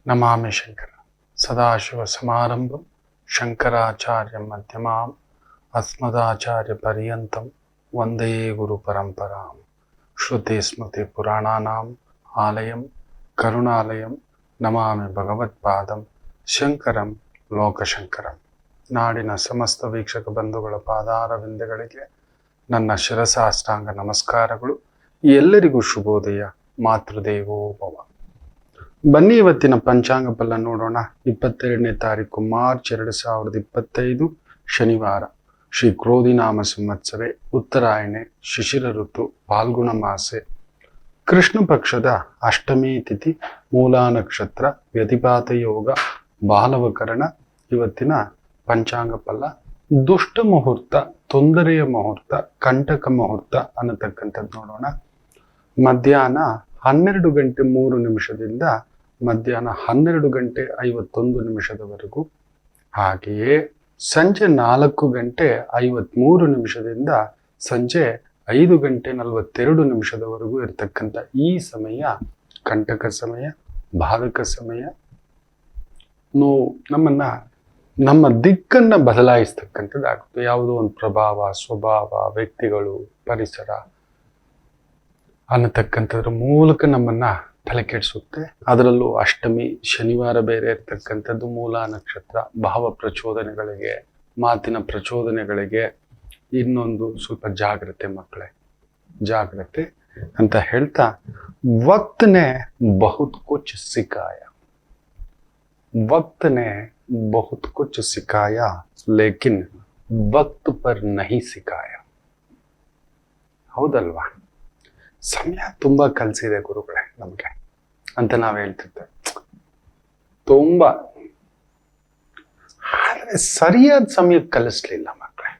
ನಮಾಮಿ ಶಂಕರ ಸದಾಶಿವ ಸಮಾರಂಭಂ ಶಂಕರಾಚಾರ್ಯ ಮಧ್ಯಮಾಂ ಅಸ್ಮದಾಚಾರ್ಯ ಪರ್ಯಂತಂ ವಂದೇ ಗುರು ಪರಂಪರಾಂ ಶ್ರುತಿ ಸ್ಮೃತಿ ಪುರಾಣಾನಾಂ ಆಲಯಂ ಕರುಣಾಲಯಂ ನಮಾಮಿ ಭಗವತ್ಪಾದಂ ಶಂಕರಂ ಲೋಕಶಂಕರಂ. ನಾಡಿನ ಸಮಸ್ತ ವೀಕ್ಷಕ ಬಂಧುಗಳ ಪಾದಾರವಿಂದಗಳಿಗೆ ನನ್ನ ಶಿರಸಾಷ್ಟಾಂಗ ನಮಸ್ಕಾರಗಳು. ಎಲ್ಲರಿಗೂ ಶುಭೋದಯ. ಮಾತೃದೇವೋ ಭವ. ಬನ್ನಿ ಇವತ್ತಿನ ಪಂಚಾಂಗ ಫಲ ನೋಡೋಣ. 22ನೇ ತಾರೀಕು ಮಾರ್ಚ್ 2025 ಶನಿವಾರ. ಶ್ರೀ ಕ್ರೋಧಿನಾಮ ಸಂವತ್ಸರೆ, ಉತ್ತರಾಯಣೆ, ಶಿಶಿರ ಋತು, ಫಾಲ್ಗುಣ ಮಾಸೆ, ಕೃಷ್ಣ ಪಕ್ಷದ ಅಷ್ಟಮಿ ತಿಥಿ, ಮೂಲಾ ನಕ್ಷತ್ರ, ವ್ಯತಿಪಾತ ಯೋಗ, ಬಾಲವಕರಣ. ಇವತ್ತಿನ ಪಂಚಾಂಗ ಫಲ ದುಷ್ಟ ಮುಹೂರ್ತ, ತೊಂದರೆಯ ಮುಹೂರ್ತ, ಕಂಟಕ ಮುಹೂರ್ತ ಅನ್ನತಕ್ಕಂಥದ್ದು ನೋಡೋಣ. ಮಧ್ಯಾಹ್ನ 12 ಗಂಟೆ 3 ನಿಮಿಷದಿಂದ ಮಧ್ಯಾಹ್ನ 12 ಗಂಟೆ 51 ನಿಮಿಷದವರೆಗೂ, ಹಾಗೆಯೇ ಸಂಜೆ 4 ಗಂಟೆ 53 ನಿಮಿಷದಿಂದ ಸಂಜೆ 5 ಗಂಟೆ 42 ನಿಮಿಷದವರೆಗೂ ಇರತಕ್ಕಂಥ ಈ ಸಮಯ ಕಂಟಕ ಸಮಯ, ಬಾಧಕ ಸಮಯ. ನಮ್ಮ ದಿಕ್ಕನ್ನ ಬದಲಾಯಿಸ್ತಕ್ಕಂಥದ್ದಾಗುತ್ತೆ. ಯಾವುದೋ ಒಂದು ಪ್ರಭಾವ, ಸ್ವಭಾವ, ವ್ಯಕ್ತಿಗಳು, ಪರಿಸರ ಅನ್ನತಕ್ಕಂಥದ್ರ ಮೂಲಕ ನಮ್ಮನ್ನ ತಲೆ ಕೆಡಿಸುತ್ತೆ. ಅದರಲ್ಲೂ ಅಷ್ಟಮಿ ಶನಿವಾರ ಬೇರೆ ಇರ್ತಕ್ಕಂಥದ್ದು, ಮೂಲಾ ನಕ್ಷತ್ರ, ಭಾವ ಪ್ರಚೋದನೆಗಳಿಗೆ, ಮಾತಿನ ಪ್ರಚೋದನೆಗಳಿಗೆ ಇನ್ನೊಂದು ಸ್ವಲ್ಪ ಜಾಗ್ರತೆ ಮಕ್ಕಳೇ, ಜಾಗ್ರತೆ ಅಂತ ಹೇಳ್ತಾ, वक्त ने बहुत कुछ सिखाया, वक्त ने बहुत कुछ सिखाया लेकिन वक्त पर नहीं सिखाया. ಹೌದಲ್ವಾ? ಸಮಯ ತುಂಬಾ ಕಲಿಸಿದೆ ಗುರುಗಳೇ ನಮ್ಗೆ ಅಂತ ನಾವ್ ಹೇಳ್ತಿರ್ತೇವೆ. ತುಂಬಾ, ಆದ್ರೆ ಸರಿಯಾದ ಸಮಯಕ್ಕೆ ಕಲಿಸ್ಲಿಲ್ಲ ಮಕ್ಕಳೇ.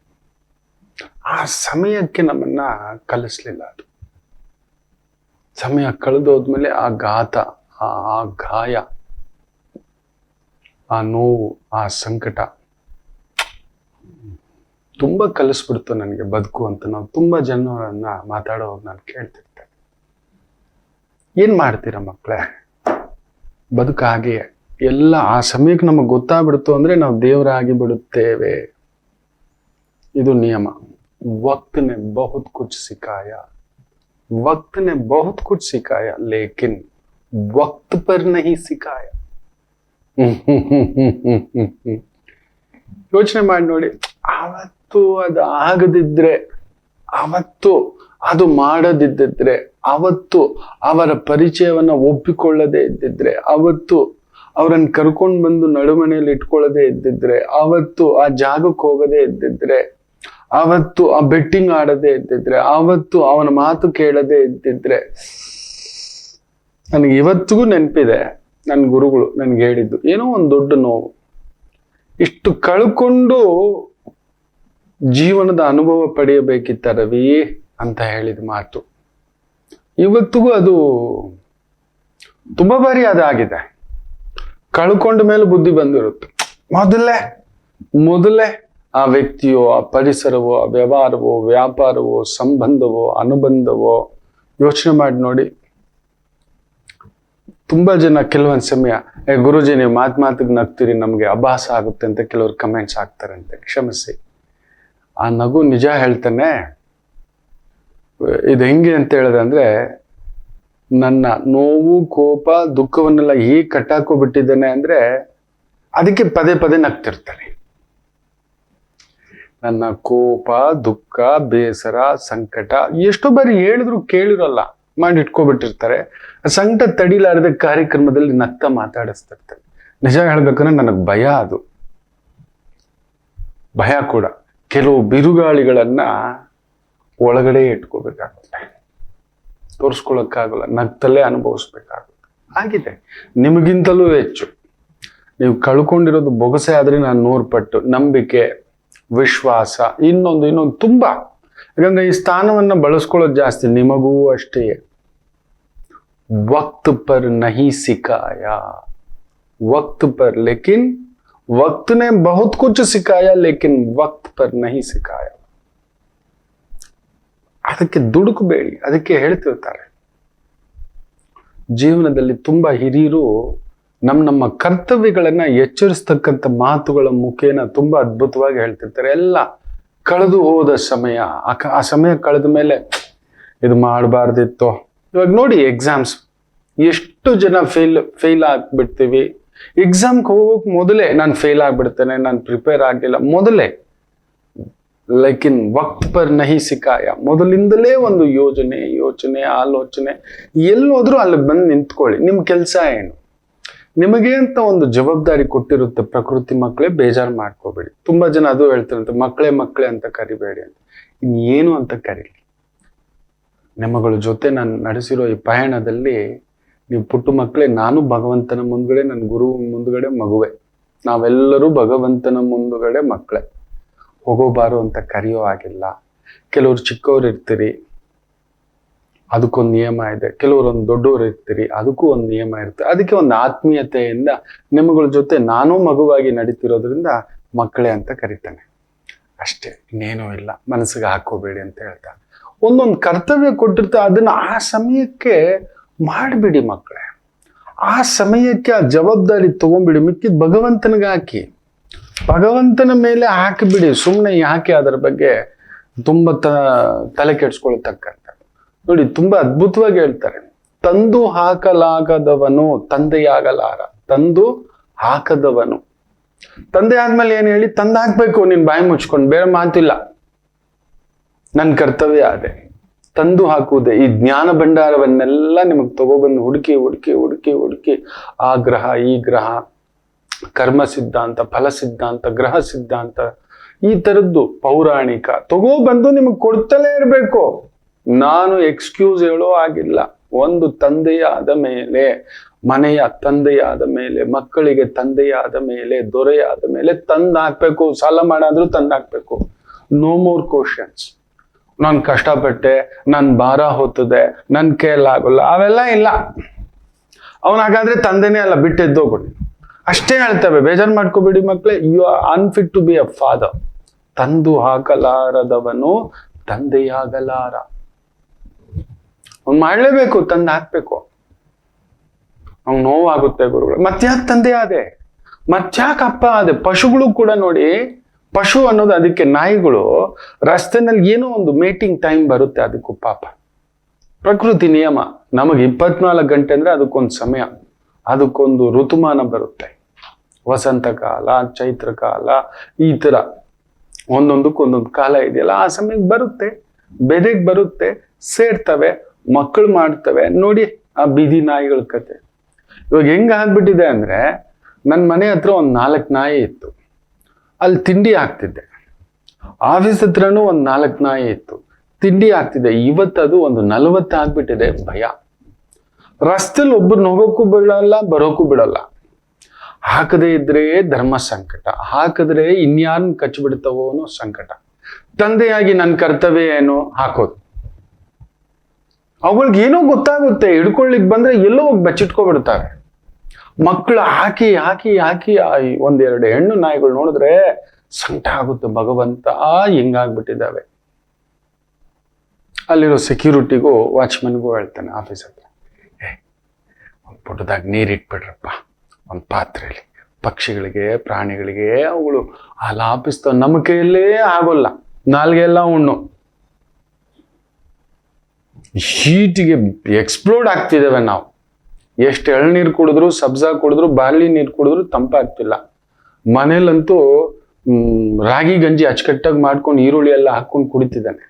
ಆ ಸಮಯಕ್ಕೆ ನಮ್ಮನ್ನ ಕಲಿಸ್ಲಿಲ್ಲ. ಅದು ಸಮಯ ಕಳೆದೋದ್ಮೇಲೆ ಆ ಘಾತ, ಆ ಗಾಯ, ಆ ನೋವು, ಆ ಸಂಕಟ ತುಂಬಾ ಕಲಿಸ್ಬಿಡ್ತು ನನಗೆ ಬದುಕು ಅಂತ. ನಾವು ತುಂಬಾ ಜನರನ್ನ ಮಾತಾಡೋವಾಗ ನಾನು ಕೇಳ್ತಿರ್ತೇನೆ, ಏನ್ ಮಾಡ್ತೀರಾ ಮಕ್ಕಳೇ? ಬದುಕು ಹಾಗೆಯೇ. ಎಲ್ಲ ಆ ಸಮಯಕ್ಕೆ ನಮಗೆ ಗೊತ್ತಾಗ್ಬಿಡ್ತು ಅಂದ್ರೆ ನಾವು ದೇವರಾಗಿ ಬಿಡುತ್ತೇವೆ. ಇದು ನಿಯಮ. ವಕ್ತ್ ನೆ ಬಹುತ್ ಕುಚ್ ಸಿಖಾಯ, ವಕ್ತ್ ನೆ ಬಹುತ್ ಕುಚ್ ಸಿಖಾಯ ಲೇಕಿನ್ ವಕ್ತ್ ಪರ್ ನಹಿ ಸಿಖಾಯ. ಯೋಚನೆ ಮಾಡಿ ನೋಡಿ. ಅವತ್ತು ಅದು ಆಗದಿದ್ರೆ, ಅವತ್ತು ಅದು ಮಾಡದಿದ್ದಿದ್ರೆ, ಅವತ್ತು ಅವರ ಪರಿಚಯವನ್ನ ಒಪ್ಪಿಕೊಳ್ಳದೆ ಇದ್ದಿದ್ರೆ, ಅವತ್ತು ಅವರನ್ನು ಕರ್ಕೊಂಡು ಬಂದು ನಡುಮನೆಯಲ್ಲಿ ಇಟ್ಕೊಳ್ಳದೆ ಇದ್ದಿದ್ರೆ, ಅವತ್ತು ಆ ಜಾಗಕ್ಕೆ ಹೋಗದೆ ಇದ್ದಿದ್ರೆ, ಅವತ್ತು ಆ ಬೆಟ್ಟಿಂಗ್ ಆಡದೆ ಇದ್ದಿದ್ರೆ, ಅವತ್ತು ಅವನ ಮಾತು ಕೇಳದೆ ಇದ್ದಿದ್ರೆ. ನನಗೆ ಇವತ್ತಿಗೂ ನೆನಪಿದೆ, ನನ್ನ ಗುರುಗಳು ನನ್ಗೆ ಹೇಳಿದ್ದು, ಏನೋ ಒಂದು ದೊಡ್ಡ ನೋವು, ಇಷ್ಟು ಕಳ್ಕೊಂಡು ಜೀವನದ ಅನುಭವ ಪಡೆಯಬೇಕಿತ್ತ ರವಿ ಅಂತ ಹೇಳಿದ ಮಾತು. ಇವತ್ತಿಗೂ ಅದು ತುಂಬಾ ಬಾರಿ ಅದಾಗಿದೆ. ಕಳ್ಕೊಂಡ ಮೇಲೆ ಬುದ್ಧಿ ಬಂದಿರುತ್ತೆ. ಮೊದಲೇ ಆ ವ್ಯಕ್ತಿಯೋ, ಆ ಪರಿಸರವೋ, ಆ ವ್ಯವಹಾರವೋ, ವ್ಯಾಪಾರವೋ, ಸಂಬಂಧವೋ, ಅನುಬಂಧವೋ ಯೋಚನೆ ಮಾಡಿ ನೋಡಿ. ತುಂಬಾ ಜನ ಕೆಲವೊಂದು ಸಮಯ, ಗುರುಜಿ ನೀವು ಮಾತಿಗೆ ನಗ್ತೀರಿ, ನಮ್ಗೆ ಅಭಾಸ ಆಗುತ್ತೆ ಅಂತ ಕೆಲವರು ಕಮೆಂಟ್ಸ್ ಹಾಕ್ತಾರಂತೆ. ಕ್ಷಮಿಸಿ, ಆ ನಗು ನಿಜ ಹೇಳ್ತಾನೆ. ಇದು ಹೆಂಗೆ ಅಂತ ಹೇಳಿದ್ರೆ, ನನ್ನ ನೋವು, ಕೋಪ, ದುಃಖವನ್ನೆಲ್ಲ ಹೇಗೆ ಕಟ್ಟಾಕೋಬಿಟ್ಟಿದ್ದೇನೆ ಅಂದ್ರೆ ಅದಕ್ಕೆ ಪದೇ ಪದೇ ನಗ್ತಿರ್ತಾರೆ. ನನ್ನ ಕೋಪ, ದುಃಖ, ಬೇಸರ, ಸಂಕಟ ಎಷ್ಟೋ ಬಾರಿ ಹೇಳಿದ್ರು ಕೇಳಿರಲ್ಲ, ಮಾಡಿ ಇಟ್ಕೊಬಿಟ್ಟಿರ್ತಾರೆ. ಸಂಕಟ ತಡಿಲಾರದ ಕಾರ್ಯಕ್ರಮದಲ್ಲಿ ನಗ್ತಾ ಮಾತಾಡಿಸ್ತಿರ್ತಾರೆ. ನಿಜ ಹೇಳ್ಬೇಕಂದ್ರೆ ನನಗೆ ಭಯ, ಅದು ಭಯ ಕೂಡ. ಕೆಲವು ಬಿರುಗಾಳಿಗಳನ್ನ ಒಳಗಡೆ ಇಟ್ಕೋಬೇಕಾಗುತ್ತೆ, ತೋರಿಸ್ಕೊಳಕ್ಕಾಗಲ್ಲ, ನಗ್ತಲ್ಲೇ ಅನುಭವಿಸ್ಬೇಕಾಗುತ್ತೆ. ಆಗಿದೆ. ನಿಮಗಿಂತಲೂ ಹೆಚ್ಚು ನೀವು ಕಳ್ಕೊಂಡಿರೋದು ಬೊಗಸೆ ಆದ್ರೆ ನಾನು 100 ಪಟ್ಟು ನಂಬಿಕೆ, ವಿಶ್ವಾಸ, ಇನ್ನೊಂದು ತುಂಬಾ. ಯಾಕಂದ್ರೆ ಈ ಸ್ಥಾನವನ್ನ ಬಳಸ್ಕೊಳ್ಳೋದು ಜಾಸ್ತಿ. ನಿಮಗೂ ಅಷ್ಟೇ. ವಕ್ತ್ ಪರ್ ನಹಿ ಸಿಖಾಯ, ವಕ್ತ್ ಪರ್, ಲೇಕಿನ್ ವಕ್ತ್ ನೆ ಬಹುತ್ ಕುಚ್ ಸಿಖಾಯ ಲೇಕಿನ್ ವಕ್ತ್ ಪರ್ ನಹಿ ಸಿಖಾಯ. ಅದಕ್ಕೆ ದುಡುಕಬೇಡಿ. ಅದಕ್ಕೆ ಹೇಳ್ತಿರ್ತಾರೆ, ಜೀವನದಲ್ಲಿ ತುಂಬಾ ಹಿರಿಯರು ನಮ್ಮ ಕರ್ತವ್ಯಗಳನ್ನ ಎಚ್ಚರಿಸ್ತಕ್ಕಂಥ ಮಾತುಗಳ ಮುಖೇನ ತುಂಬಾ ಅದ್ಭುತವಾಗಿ ಹೇಳ್ತಿರ್ತಾರೆ. ಎಲ್ಲ ಕಳೆದು ಹೋದ ಸಮಯ, ಆ ಸಮಯ ಕಳೆದ ಮೇಲೆ ಇದು ಮಾಡಬಾರ್ದಿತ್ತು. ಇವಾಗ ನೋಡಿ ಎಕ್ಸಾಮ್ಸ್, ಎಷ್ಟು ಜನ ಫೇಲ್ ಆಗ್ಬಿಡ್ತೀವಿ. ಎಕ್ಸಾಮ್ಗೆ ಹೋಗೋಕ್ ಮೊದಲೇ ನಾನು ಫೇಲ್ ಆಗ್ಬಿಡ್ತೇನೆ, ನಾನು ಪ್ರಿಪೇರ್ ಆಗಲಿಲ್ಲ, ಮೊದಲೇ ಲೈಕಿನ್ ವಕ್ತ್ ಪರ್ ನಹಿ ಸಿಕಾಯ, ಮೊದಲಿಂದಲೇ ಒಂದು ಯೋಚನೆ ಆಲೋಚನೆ, ಎಲ್ಲೋದ್ರೂ ಅಲ್ಲಿ ಬಂದು ನಿಂತ್ಕೊಳ್ಳಿ. ನಿಮ್ ಕೆಲಸ ಏನು? ನಿಮಗೆ ಅಂತ ಒಂದು ಜವಾಬ್ದಾರಿ ಕೊಟ್ಟಿರುತ್ತೆ ಪ್ರಕೃತಿ. ಮಕ್ಕಳೇ, ಬೇಜಾರು ಮಾಡ್ಕೋಬೇಡಿ. ತುಂಬಾ ಜನ ಅದು ಹೇಳ್ತಾರಂತೆ, ಮಕ್ಕಳೇ ಅಂತ ಕರಿಬೇಡಿ ಅಂತ. ಇನ್ನೇನು ಅಂತ ಕರೀಲಿ. ನಿಮ್ಮಗಳ ಜೊತೆ ನಾನು ನಡೆಸಿರೋ ಈ ಪಯಣದಲ್ಲಿ ನೀವು ಪುಟ್ಟ ಮಕ್ಕಳೇ, ನಾನು ಭಗವಂತನ ಮುಂದ್ಗಡೆ, ನನ್ನ ಗುರು ಮುಂದ್ಗಡೆ ಮಗುವೆ, ನಾವೆಲ್ಲರೂ ಭಗವಂತನ ಮುಂದ್ಗಡೆ ಮಕ್ಕಳೇ. ಹೋಗೋಬಾರು ಅಂತ ಕರೆಯೋ ಆಗಿಲ್ಲ. ಕೆಲವರು ಚಿಕ್ಕವ್ರು ಇರ್ತೀರಿ, ಅದಕ್ಕೊಂದು ನಿಯಮ ಇದೆ. ಕೆಲವರೊಂದು ದೊಡ್ಡವರು ಇರ್ತೀರಿ, ಅದಕ್ಕೂ ಒಂದು ನಿಯಮ ಇರುತ್ತೆ. ಅದಕ್ಕೆ ಒಂದು ಆತ್ಮೀಯತೆಯಿಂದ ನಿಮ್ಮಗಳ ಜೊತೆ ನಾನೂ ಮಗುವಾಗಿ ನಡೀತಿರೋದ್ರಿಂದ ಮಕ್ಕಳೇ ಅಂತ ಕರಿತಾನೆ ಅಷ್ಟೇ, ಇನ್ನೇನೂ ಇಲ್ಲ. ಮನಸ್ಸಿಗೆ ಹಾಕೋಬೇಡಿ ಅಂತ ಹೇಳ್ತಾ ಒಂದೊಂದು ಕರ್ತವ್ಯ ಕೊಟ್ಟಿರ್ತಾ, ಅದನ್ನ ಆ ಸಮಯಕ್ಕೆ ಮಾಡಿಬಿಡಿ ಮಕ್ಕಳೇ. ಆ ಸಮಯಕ್ಕೆ ಆ ಜವಾಬ್ದಾರಿ ತಗೊಂಡ್ಬಿಡಿ. ಮಿಕ್ಕಿದ ಭಗವಂತನಿಗೆ ಹಾಕಿ, ಭಗವಂತನ ಮೇಲೆ ಹಾಕಿಬಿಡಿ. ಸುಮ್ಮನೆ ಯಾಕೆ ಅದರ ಬಗ್ಗೆ ತುಂಬ ತಲೆ ಕೆಡ್ಸ್ಕೊಳ್ತಕ್ಕಂಥ. ನೋಡಿ, ತುಂಬಾ ಅದ್ಭುತವಾಗಿ ಹೇಳ್ತಾರೆ, ತಂದು ಹಾಕಲಾಗದವನು ತಂದೆಯಾಗಲಾರ. ತಂದು ಹಾಕದವನು ತಂದೆ ಆದ್ಮೇಲೆ ಏನ್ ಹೇಳಿ, ತಂದು ಹಾಕ್ಬೇಕು. ನೀನ್ ಬಾಯಿ ಮುಚ್ಕೊಂಡು, ಬೇರೆ ಮಾತಿಲ್ಲ. ನನ್ನ ಕರ್ತವ್ಯ ಅದೇ, ತಂದು ಹಾಕುವುದೇ. ಈ ಜ್ಞಾನ ಭಂಡಾರವನ್ನೆಲ್ಲ ನಿಮಗೆ ತಗೊಬಂದು ಹುಡುಕಿ ಆ ಗ್ರಹ, ಈ ಗ್ರಹ, ಕರ್ಮ ಸಿದ್ಧಾಂತ, ಫಲ ಸಿದ್ಧಾಂತ, ಗ್ರಹ ಸಿದ್ಧಾಂತ, ಈ ತರದ್ದು ಪೌರಾಣಿಕ ತಗೊಬಂದು ನಿಮಗೆ ಕೊಡ್ತಲೇ ಇರಬೇಕು. ನಾನು ಎಕ್ಸ್ಕ್ಯೂಸ್ ಹೇಳೋ ಆಗಿಲ್ಲ. ಒಂದು ತಂದೆಯಾದ ಮೇಲೆ, ಮನೆಯ ತಂದೆಯಾದ ಮೇಲೆ, ಮಕ್ಕಳಿಗೆ ತಂದೆಯಾದ ಮೇಲೆ, ದೊರೆಯಾದ ಮೇಲೆ ತಂದು ಹಾಕ್ಬೇಕು. ಸಾಲ ಮಾಡಾದ್ರೂ ತಂದು ಹಾಕ್ಬೇಕು. No more questions. ನಾನು ಕಷ್ಟಪಟ್ಟೆ, ನನ್ ಭಾರ ಹೊತ್ತದೆ, ನನ್ ಕೈಲಾಗಲ್ಲ, ಅವೆಲ್ಲ ಇಲ್ಲ. ಅವನಾಗಾದ್ರೆ ತಂದೆನೇ ಅಲ್ಲ, ಬಿಟ್ಟೆದ್ದೋಗ್ಬಿಡಿ. ಅಷ್ಟೇ ಹೇಳ್ತವೆ. ಬೇಜಾರು ಮಾಡ್ಕೋಬೇಡಿ ಮಕ್ಕಳೇ. You are unfit to be a father. ತಂದು ಹಾಕಲಾರದವನು ತಂದೆಯಾಗಲಾರ. ಅವ್ನು ಮಾಡ್ಲೇಬೇಕು, ತಂದು ಹಾಕ್ಬೇಕು. ಅವ್ನು ನೋವಾಗುತ್ತೆ ಗುರುಗಳು. ಮತ್ತ್ಯಾಕೆ ತಂದೆ ಆದೆ, ಮತ್ತ್ಯಾಕೆ ಅಪ್ಪ ಆದೆ? ಪಶುಗಳು ಕೂಡ ನೋಡಿ, ಪಶು ಅನ್ನೋದು, ಅದಕ್ಕೆ ನಾಯಿಗಳು ರಸ್ತೆನಲ್ಲಿ ಏನೋ ಒಂದು ಮೇಟಿಂಗ್ ಟೈಮ್ ಬರುತ್ತೆ ಅದಕ್ಕೂ ಪಾಪ. ಪ್ರಕೃತಿ ನಿಯಮ. ನಮಗೆ 24 ಗಂಟೆ ಅಂದ್ರೆ ಅದಕ್ಕೊಂದು ಸಮಯ, ಅದಕ್ಕೊಂದು ಋತುಮಾನ ಬರುತ್ತೆ. ವಸಂತ ಕಾಲ, ಚೈತ್ರ ಕಾಲ, ಈ ತರ ಒಂದೊಂದಕ್ಕೊಂದೊಂದು ಕಾಲ ಇದೆಯಲ್ಲ, ಆ ಸಮಯಕ್ಕೆ ಬರುತ್ತೆ, ಬೆದೆಗೆ ಬರುತ್ತೆ, ಸೇರ್ತವೆ, ಮಕ್ಕಳು ಮಾಡ್ತವೆ. ನೋಡಿ ಆ ಬೀದಿ ನಾಯಿಗಳ ಕತೆ. ಇವಾಗ ಹೆಂಗ ಆಗ್ಬಿಟ್ಟಿದೆ ಅಂದ್ರೆ, ನನ್ನ ಮನೆ ಹತ್ರ ಒಂದು 4 ನಾಯಿ ಇತ್ತು. ಅಲ್ಲಿ ತಿಂಡಿ ಹಾಕ್ತಿದ್ದೆ. ಆಫೀಸ್ ಹತ್ರನೂ ಒಂದು 4 ನಾಯಿ ಇತ್ತು, ತಿಂಡಿ ಹಾಕ್ತಿದ್ದೆ. ಇವತ್ತದು ಒಂದು 40 ಆಗ್ಬಿಟ್ಟಿದೆ. ಭಯ. ರಸ್ತೆಲಿ ಒಬ್ಬರನ್ನ ಹೋಗೋಕ್ಕೂ ಬಿಡಲ್ಲ, ಬರೋಕ್ಕೂ ಬಿಡಲ್ಲ. ಹಾಕದೇ ಇದ್ರೆ ಧರ್ಮ ಸಂಕಟ, ಹಾಕಿದ್ರೆ ಇನ್ಯಾರನ್ನ ಕಚ್ಚಿಬಿಡ್ತಾವೋ ಅನ್ನೋ ಸಂಕಟ. ತಂದೆಯಾಗಿ ನನ್ನ ಕರ್ತವ್ಯ ಏನು? ಹಾಕೋದು. ಅವುಗಳಿಗೆ ಏನೋ ಗೊತ್ತಾಗುತ್ತೆ, ಹಿಡ್ಕೊಳ್ಳಿಕ್ ಬಂದ್ರೆ ಎಲ್ಲೋ ಹೋಗಿ ಬಚ್ಚಿಟ್ಕೊಬಿಡ್ತಾರೆ. ಮಕ್ಕಳು ಹಾಕಿ ಹಾಕಿ ಹಾಕಿ ಒಂದೆರಡು ಹೆಣ್ಣು ನಾಯಿಗಳು ನೋಡಿದ್ರೆ ಸಂಕಟ ಆಗುತ್ತೆ. ಭಗವಂತ ಹಿಂಗಾಗ್ಬಿಟ್ಟಿದ್ದಾವೆ. ಅಲ್ಲಿರೋ ಸೆಕ್ಯೂರಿಟಿಗೂ ವಾಚ್ಮನ್ಗೂ ಹೇಳ್ತಾನೆ ಆಫೀಸ್ ಹತ್ರ, ಒಂದು ಪುಟದಾಗ ನೀರಿಟ್ಬಿಡ್ರಪ್ಪ, ಒಂದು ಪಾತ್ರೆಯಲ್ಲಿ. ಪಕ್ಷಿಗಳಿಗೆ, ಪ್ರಾಣಿಗಳಿಗೆ ಅವುಗಳು ಹಾಲಾಪಿಸ್ತವೆ. ನಮ್ಮ ಕೈಯಲ್ಲೇ ಆಗೋಲ್ಲ, ನಾಲ್ಗೆಲ್ಲ ಉಣ್ಣು. ಹೀಟಿಗೆ ಎಕ್ಸ್ಪ್ಲೋಡ್ ಆಗ್ತಿದ್ದೇವೆ ನಾವು. ಎಷ್ಟು ಎಳ್ನೀರು ಕುಡಿದ್ರು, ಸಬ್ಜಾ ಕುಡಿದ್ರು, ಬಾರ್ಲಿ ನೀರು ಕುಡಿದ್ರು ತಂಪಾಗ್ತಿಲ್ಲ. ಮನೇಲಂತೂ ರಾಗಿ ಗಂಜಿ ಅಚ್ಚುಕಟ್ಟಾಗಿ ಮಾಡ್ಕೊಂಡು ಈರುಳ್ಳಿ ಎಲ್ಲ ಹಾಕೊಂಡು ಕುಡಿತಿದ್ದಾನೆ.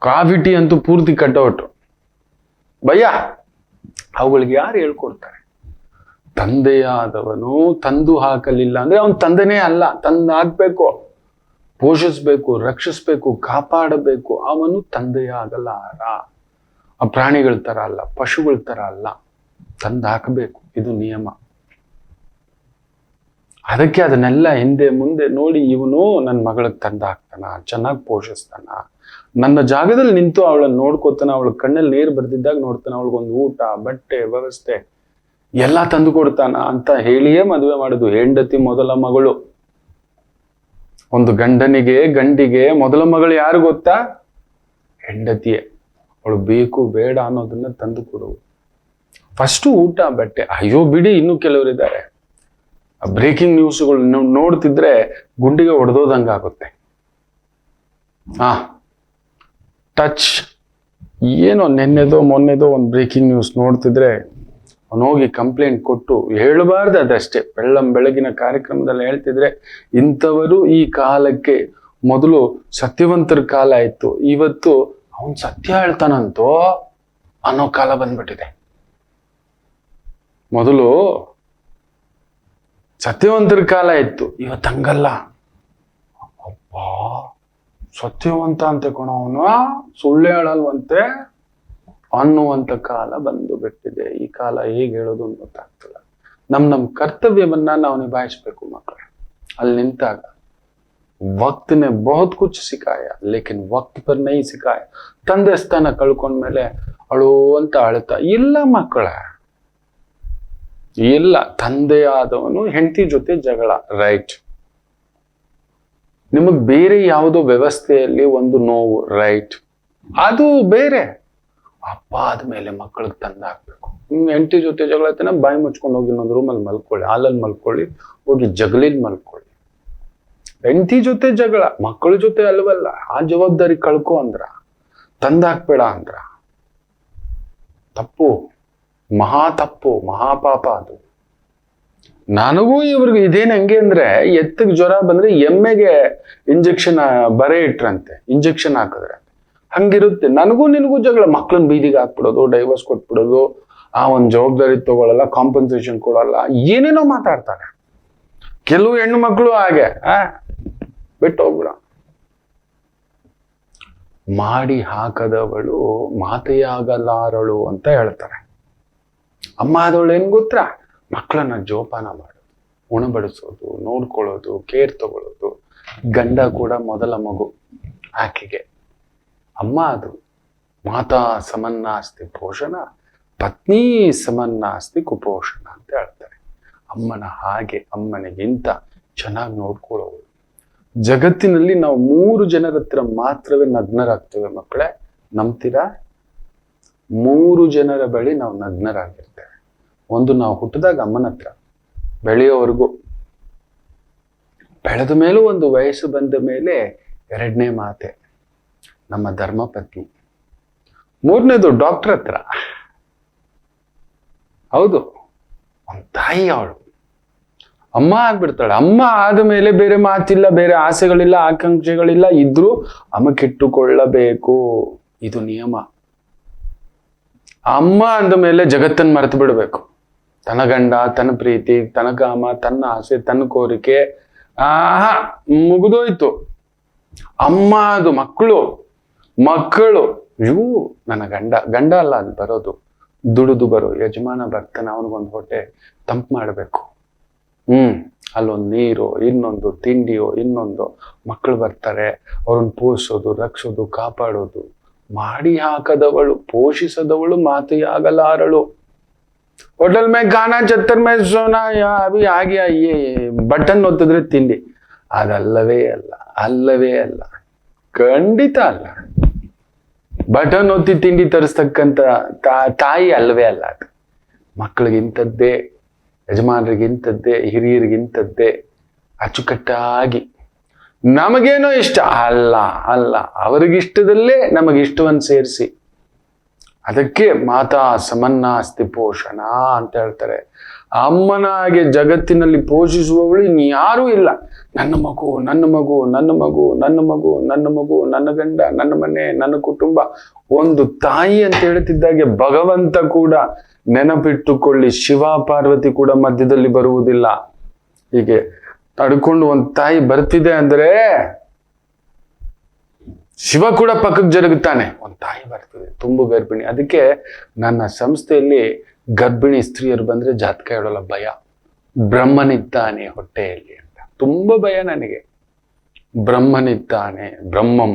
ಕಾಫಿ ಟೀ ಅಂತೂ ಪೂರ್ತಿ ಕಟ್ಟೌಟು. ಭಯ. ಅವುಗಳಿಗೆ ಯಾರು ಹೇಳ್ಕೊಡ್ತಾರೆ? ತಂದೆಯಾದವನು ತಂದು ಹಾಕಲಿಲ್ಲ ಅಂದ್ರೆ ಅವನ್ ತಂದೆನೇ ಅಲ್ಲ. ತಂದು ಹಾಕ್ಬೇಕು, ಪೋಷಿಸ್ಬೇಕು, ರಕ್ಷಿಸ್ಬೇಕು, ಕಾಪಾಡಬೇಕು. ಅವನು ತಂದೆಯಾಗಲಾರ. ಆ ಪ್ರಾಣಿಗಳ ತರ ಅಲ್ಲ, ಪಶುಗಳ ತರ ಅಲ್ಲ. ತಂದು ಹಾಕಬೇಕು, ಇದು ನಿಯಮ. ಅದಕ್ಕೆ ಅದನ್ನೆಲ್ಲ ಹಿಂದೆ ಮುಂದೆ ನೋಡಿ, ಇವನು ನನ್ನ ಮಗಳಿಗೆ ತಂದು ಹಾಕ್ತಾನ, ಚೆನ್ನಾಗಿ ಪೋಷಿಸ್ತಾನ, ನನ್ನ ಜಾಗದಲ್ಲಿ ನಿಂತು ಅವಳನ್ನ ನೋಡ್ಕೋತಾನ, ಅವಳ ಕಣ್ಣಲ್ಲಿ ನೀರು ಬರ್ದಿದ್ದಾಗ ನೋಡ್ತಾನ, ಅವಳಿಗೊಂದು ಊಟ, ಬಟ್ಟೆ, ವ್ಯವಸ್ಥೆ ಎಲ್ಲ ತಂದು ಕೊಡ್ತಾನ ಅಂತ ಹೇಳಿಯೇ ಮದುವೆ ಮಾಡುದು. ಹೆಂಡತಿ ಮೊದಲ ಮಗಳು. ಒಂದು ಗಂಡಿಗೆ ಮೊದಲ ಮಗಳು ಯಾರು ಗೊತ್ತಾ? ಹೆಂಡತಿಯೇ. ಅವಳು ಬೇಕು ಬೇಡ ಅನ್ನೋದನ್ನ ತಂದು ಕೊಡುವು. ಫಸ್ಟು ಊಟ ಬಟ್ಟೆ. ಅಯ್ಯೋ ಬಿಡಿ, ಇನ್ನೂ ಕೆಲವರಿದ್ದಾರೆ ಬ್ರೇಕಿಂಗ್ ನ್ಯೂಸ್ಗಳು ನೋಡ್ತಿದ್ರೆ ಗುಂಡಿಗೆ ಹೊಡೆದೋದಂಗಾಗುತ್ತೆ. ಟಚ್ ಏನೋ ನೆನ್ನೆದೋ ಮೊನ್ನೆದೋ ಒಂದು ಬ್ರೇಕಿಂಗ್ ನ್ಯೂಸ್ ನೋಡ್ತಿದ್ರೆ ಅವನೋಗಿ ಕಂಪ್ಲೇಂಟ್ ಕೊಟ್ಟು, ಹೇಳಬಾರ್ದು ಅದಷ್ಟೇ, ಬೆಳಗಿನ ಕಾರ್ಯಕ್ರಮದಲ್ಲಿ ಹೇಳ್ತಿದ್ರೆ ಇಂಥವರು ಈ ಕಾಲಕ್ಕೆ ಮೊದಲು ಸತ್ಯವಂತರ ಕಾಲ ಇತ್ತು, ಇವತ್ತು ಅವನ್ ಸತ್ಯ ಹೇಳ್ತಾನಂತೋ ಅನ್ನೋ ಕಾಲ ಬಂದ್ಬಿಟ್ಟಿದೆ. ಮೊದಲು ಸತ್ಯವಂತರ ಕಾಲ ಇತ್ತು, ಇವತ್ತು ಹಂಗಲ್ಲ. ಅಬ್ಬಾ ಸತ್ಯವಂತ ಅಂತ ಅವನು ಸುಳ್ಳು ಹೇಳಲ್ವಂತೆ ಅನ್ನುವಂತ ಕಾಲ ಬಂದು ಬಿಟ್ಟಿದೆ. ಈ ಕಾಲ ಹೇಗೆ ಹೇಳೋದು ಅಂತ ಗೊತ್ತಾಗ್ತಿಲ್ಲ. ನಮ್ ಕರ್ತವ್ಯವನ್ನ ನಾವು ನಿಭಾಯಿಸ್ಬೇಕು ಮಕ್ಕಳೇ. ಅಲ್ಲಿ ನಿಂತಾಗ वक्त ने बहुत कुछ सिखाया लेकिन वक्त पर नहीं सिखाया. ತಂದೆ ಸ್ಥಾನ ಕಳ್ಕೊಂಡ್ಮೇಲೆ ಅಳು ಅಂತ ಅಳ್ತಾ ಇಲ್ಲ ಮಕ್ಕಳೇ, ಇಲ್ಲ. ತಂದೆ ಆದವನು ಹೆಂಡತಿ ಜೊತೆ ಜಗಳ, ರೈಟ್. ನಿಮಗ್ ಬೇರೆ ಯಾವುದೋ ವ್ಯವಸ್ಥೆಯಲ್ಲಿ ಒಂದು ನೋವು, ರೈಟ್, ಅದು ಬೇರೆ. ಅಪ್ಪ ಆದ್ಮೇಲೆ ಮಕ್ಕಳಿಗೆ ತಂದಾಕ್ಬೇಕು. ಹೆಂಡತಿ ಜೊತೆ ಜಗಳ ಆಯ್ತಾನೆ, ಬಾಯಿ ಮುಚ್ಕೊಂಡು ಹೋಗಿ ಇನ್ನೊಂದು ರೂಮಲ್ಲಿ ಮಲ್ಕೊಳ್ಳಿ, ಹಾಲಲ್ಲಿ ಮಲ್ಕೊಳ್ಳಿ, ಹೋಗಿ ಜಗಲಿಲ್ ಮಲ್ಕೊಳ್ಳಿ. ಹೆಂಡತಿ ಜೊತೆ ಜಗಳ, ಮಕ್ಕಳ ಜೊತೆ ಅಲ್ವಲ್ಲ. ಆ ಜವಾಬ್ದಾರಿ ಕಳ್ಕೊ ಅಂದ್ರ, ತಂದಾಕ್ಬೇಡ ಅಂದ್ರ. ತಪ್ಪು, ಮಹಾ ತಪ್ಪು, ಮಹಾಪಾಪ ಅದು. ನನಗೂ ಇವ್ರಿಗೆ ಇದೇನು ಹೆಂಗೆ ಅಂದ್ರೆ, ಎತ್ತಿಗೆ ಜ್ವರ ಬಂದ್ರೆ ಎಮ್ಮೆಗೆ ಇಂಜೆಕ್ಷನ್ ಬರೆ ಇಟ್ರಂತೆ, ಇಂಜೆಕ್ಷನ್ ಹಾಕಿದ್ರೆ ಹಂಗಿರುತ್ತೆ. ನನಗೂ ನಿನಗೂ ಜಗಳ, ಮಕ್ಳನ್ನ ಬೀದಿಗೆ ಹಾಕ್ಬಿಡೋದು, ಡೈವರ್ಸ್ ಕೊಟ್ಬಿಡೋದು, ಆ ಒಂದು ಜವಾಬ್ದಾರಿ ತಗೊಳ್ಳಲ್ಲ, ಕಾಂಪನ್ಸೇಷನ್ ಕೊಡಲ್ಲ, ಏನೇನೋ ಮಾತಾಡ್ತಾರೆ. ಕೆಲವು ಹೆಣ್ಣು ಮಕ್ಕಳು ಹಾಗೆ ಬಿಟ್ಟು ಹೋಗ್ಬಿಡ. ಮಾಡಿ ಹಾಕದವಳು ಮಾತೆಯಾಗಲಾರಳು ಅಂತ ಹೇಳ್ತಾರೆ. ಅಮ್ಮ ಆದವಳು ಏನ್ ಗೊತ್ತಾ, ಮಕ್ಕಳನ್ನ ಜೋಪಾನ ಮಾಡೋದು, ಉಣಬಡಿಸೋದು, ನೋಡ್ಕೊಳ್ಳೋದು, ಕೇರ್ ತಗೊಳ್ಳೋದು. ಗಂಡ ಕೂಡ ಮೊದಲ ಮಗು ಆಕೆಗೆ. ಅಮ್ಮ ಅದು ಮಾತಾ ಸಮನ್ನಾಸ್ತಿ ಪೋಷಣ, ಪತ್ನಿ ಸಮನ್ನಾಸ್ತಿ ಕುಪೋಷಣ ಅಂತ ಹೇಳ್ತಾರೆ. ಅಮ್ಮನ ಹಾಗೆ, ಅಮ್ಮನಿಗಿಂತ ಚೆನ್ನಾಗಿ ನೋಡ್ಕೊಳ್ಳೋದು. ಜಗತ್ತಿನಲ್ಲಿ ನಾವು 3 ಜನರ ಹತ್ರ ಮಾತ್ರವೇ ನಗ್ನರಾಗ್ತೇವೆ ಮಕ್ಕಳೇ, ನಂಬ್ತೀರಾ? 3 ಜನರ ಬಳಿ ನಾವು ನಗ್ನರಾಗಿರ್ತೇವೆ. ಒಂದು, ನಾವು ಹುಟ್ಟಿದಾಗ ಅಮ್ಮನ ಹತ್ರ, ಬೆಳೆಯೋವರೆಗೂ. ಬೆಳೆದ ಮೇಲೂ ಒಂದು ವಯಸ್ಸು ಬಂದ ಮೇಲೆ 2ನೇ ಮಾತೆ ನಮ್ಮ ಧರ್ಮಪತ್ನಿ. 3ನೇದು ಡಾಕ್ಟರ್ ಹತ್ರ. ಹೌದು, ಒಂದು ತಾಯಿ ಅವಳು ಅಮ್ಮ ಆಗ್ಬಿಡ್ತಾಳೆ. ಅಮ್ಮ ಆದ ಮೇಲೆ ಬೇರೆ ಮಾತಿಲ್ಲ, ಬೇರೆ ಆಸೆಗಳಿಲ್ಲ, ಆಕಾಂಕ್ಷೆಗಳಿಲ್ಲ. ಇದ್ರೂ ಅಮ್ಮಕ್ಕಿಟ್ಟುಕೊಳ್ಳಬೇಕು, ಇದು ನಿಯಮ. ಅಮ್ಮ ಅಂದ ಮೇಲೆ ಜಗತ್ತನ್ನು ಮರೆತು ಬಿಡಬೇಕು. ತನ್ನ ಗಂಡ, ತನ್ನ ಪ್ರೀತಿ, ತನ್ನ ಕಾಮ, ತನ್ನ ಆಸೆ, ತನ್ನ ಕೋರಿಕೆ, ಮುಗಿದೋಯ್ತು. ಅಮ್ಮ ಅದು ಮಕ್ಕಳು ಇವು ನನ್ನ ಗಂಡ ಅಲ್ಲ ಅದು ಬರೋದು, ದುಡಿದು ಬರೋ ಯಜಮಾನ ಬರ್ತಾನೆ, ಅವನಿಗೊಂದು ಹೊಟ್ಟೆ ತಂಪು ಮಾಡಬೇಕು. ಅಲ್ಲೊಂದು ನೀರು, ಇನ್ನೊಂದು ತಿಂಡಿಯೋ, ಇನ್ನೊಂದು. ಮಕ್ಕಳು ಬರ್ತಾರೆ, ಅವ್ರನ್ನ ಪೋಷಿಸೋದು, ರಕ್ಷೋದು, ಕಾಪಾಡೋದು. ಮಾಡಿ ಹಾಕದವಳು, ಪೋಷಿಸದವಳು ಮಾತೆಯಾಗಲಾರಳು. ಹೋಟೆಲ್ ಮೇ ಖಾನಾ, ಛತ್ತರ್ ಮೇ ಸೋನಾ, ಅಭಿ ಆಗಿ ಬಟನ್ ಒತ್ತಿದ್ರೆ ತಿಂಡಿ. ಅದಲ್ಲವೇ ಅಲ್ಲ, ಖಂಡಿತ ಅಲ್ಲ. ಬಟನ್ ಒತ್ತಿ ತಿಂಡಿ ತರಿಸ್ತಕ್ಕಂಥ ತಾಯಿ ಅಲ್ಲವೇ ಅಲ್ಲ ಅದು. ಮಕ್ಕಳಿಗಿಂಥದ್ದೇ, ಯಜಮಾನರಿಗಿಂಥದ್ದೇ, ಹಿರಿಯರಿಗಿಂಥದ್ದೇ ಅಚ್ಚುಕಟ್ಟಾಗಿ. ನಮಗೇನೋ ಇಷ್ಟ ಅಲ್ಲ, ಅವರಿಗಿಷ್ಟದಲ್ಲೇ ನಮಗಿಷ್ಟವನ್ನು ಸೇರಿಸಿ. ಅದಕ್ಕೆ ಮಾತಾ ಸಮನ್ನಾಸ್ತಿ ಪೋಷಣ ಅಂತ ಹೇಳ್ತಾರೆ. ಅಮ್ಮನಾಗೆ ಜಗತ್ತಿನಲ್ಲಿ ಪೋಷಿಸುವವಳು ಇನ್ಯಾರೂ ಇಲ್ಲ. ನನ್ನ ಮಗು, ನನ್ನ ಗಂಡ, ನನ್ನ ಮನೆ, ನನ್ನ ಕುಟುಂಬ. ಒಂದು ತಾಯಿ ಅಂತ ಹೇಳ್ತಿದ್ದಾಗೆ ಭಗವಂತ ಕೂಡ ನೆನಪಿಟ್ಟುಕೊಳ್ಳಿ, ಶಿವ ಪಾರ್ವತಿ ಕೂಡ ಮಧ್ಯದಲ್ಲಿ ಬರುವುದಿಲ್ಲ. ಹೀಗೆ ತಡ್ಕೊಂಡು ಒಂದು ತಾಯಿ ಬರ್ತಿದೆ ಅಂದ್ರೆ ಶಿವ ಕೂಡ ಪಕ್ಕಕ್ಕೆ ಜರುಗುತ್ತಾನೆ. ಒಂದು ತಾಯಿ ಬರ್ತದೆ, ತುಂಬು ಗರ್ಭಿಣಿ. ಅದಕ್ಕೆ ನನ್ನ ಸಂಸ್ಥೆಯಲ್ಲಿ ಗರ್ಭಿಣಿ ಸ್ತ್ರೀಯರು ಬಂದ್ರೆ ಜಾತಕ ಹೇಳೋಲ್ಲ, ಭಯ. ಬ್ರಹ್ಮನಿದ್ದಾನೆ ಹೊಟ್ಟೆಯಲ್ಲಿ ಅಂತ ತುಂಬಾ ಭಯ ನನಗೆ. ಬ್ರಹ್ಮನಿದ್ದಾನೆ, ಬ್ರಹ್ಮಂ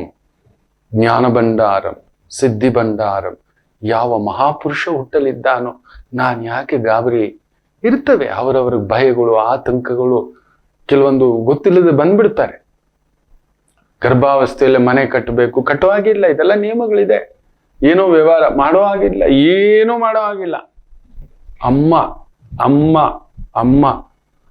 ಜ್ಞಾನ ಭಂಡಾರಂ ಸಿದ್ಧಿ ಭಂಡಾರಂ. ಯಾವ ಮಹಾಪುರುಷ ಹುಟ್ಟಲಿದ್ದಾನೋ, ನಾನು ಯಾಕೆ ಗಾಬರಿ? ಇರ್ತವೆ ಅವರವ್ರ ಭಯಗಳು, ಆತಂಕಗಳು, ಕೆಲವೊಂದು ಗೊತ್ತಿಲ್ಲದೆ ಬಂದ್ಬಿಡ್ತಾರೆ. ಗರ್ಭಾವಸ್ಥೆಯಲ್ಲಿ ಮನೆ ಕಟ್ಟೋ ಹಾಗಿಲ್ಲ, ಇದೆಲ್ಲ ನಿಯಮಗಳಿದೆ. ಏನೋ ವ್ಯವಹಾರ ಮಾಡೋ ಹಾಗಿಲ್ಲ, ಏನೂ ಮಾಡೋ ಹಾಗಿಲ್ಲ. ಅಮ್ಮ ಅಮ್ಮ ಅಮ್ಮ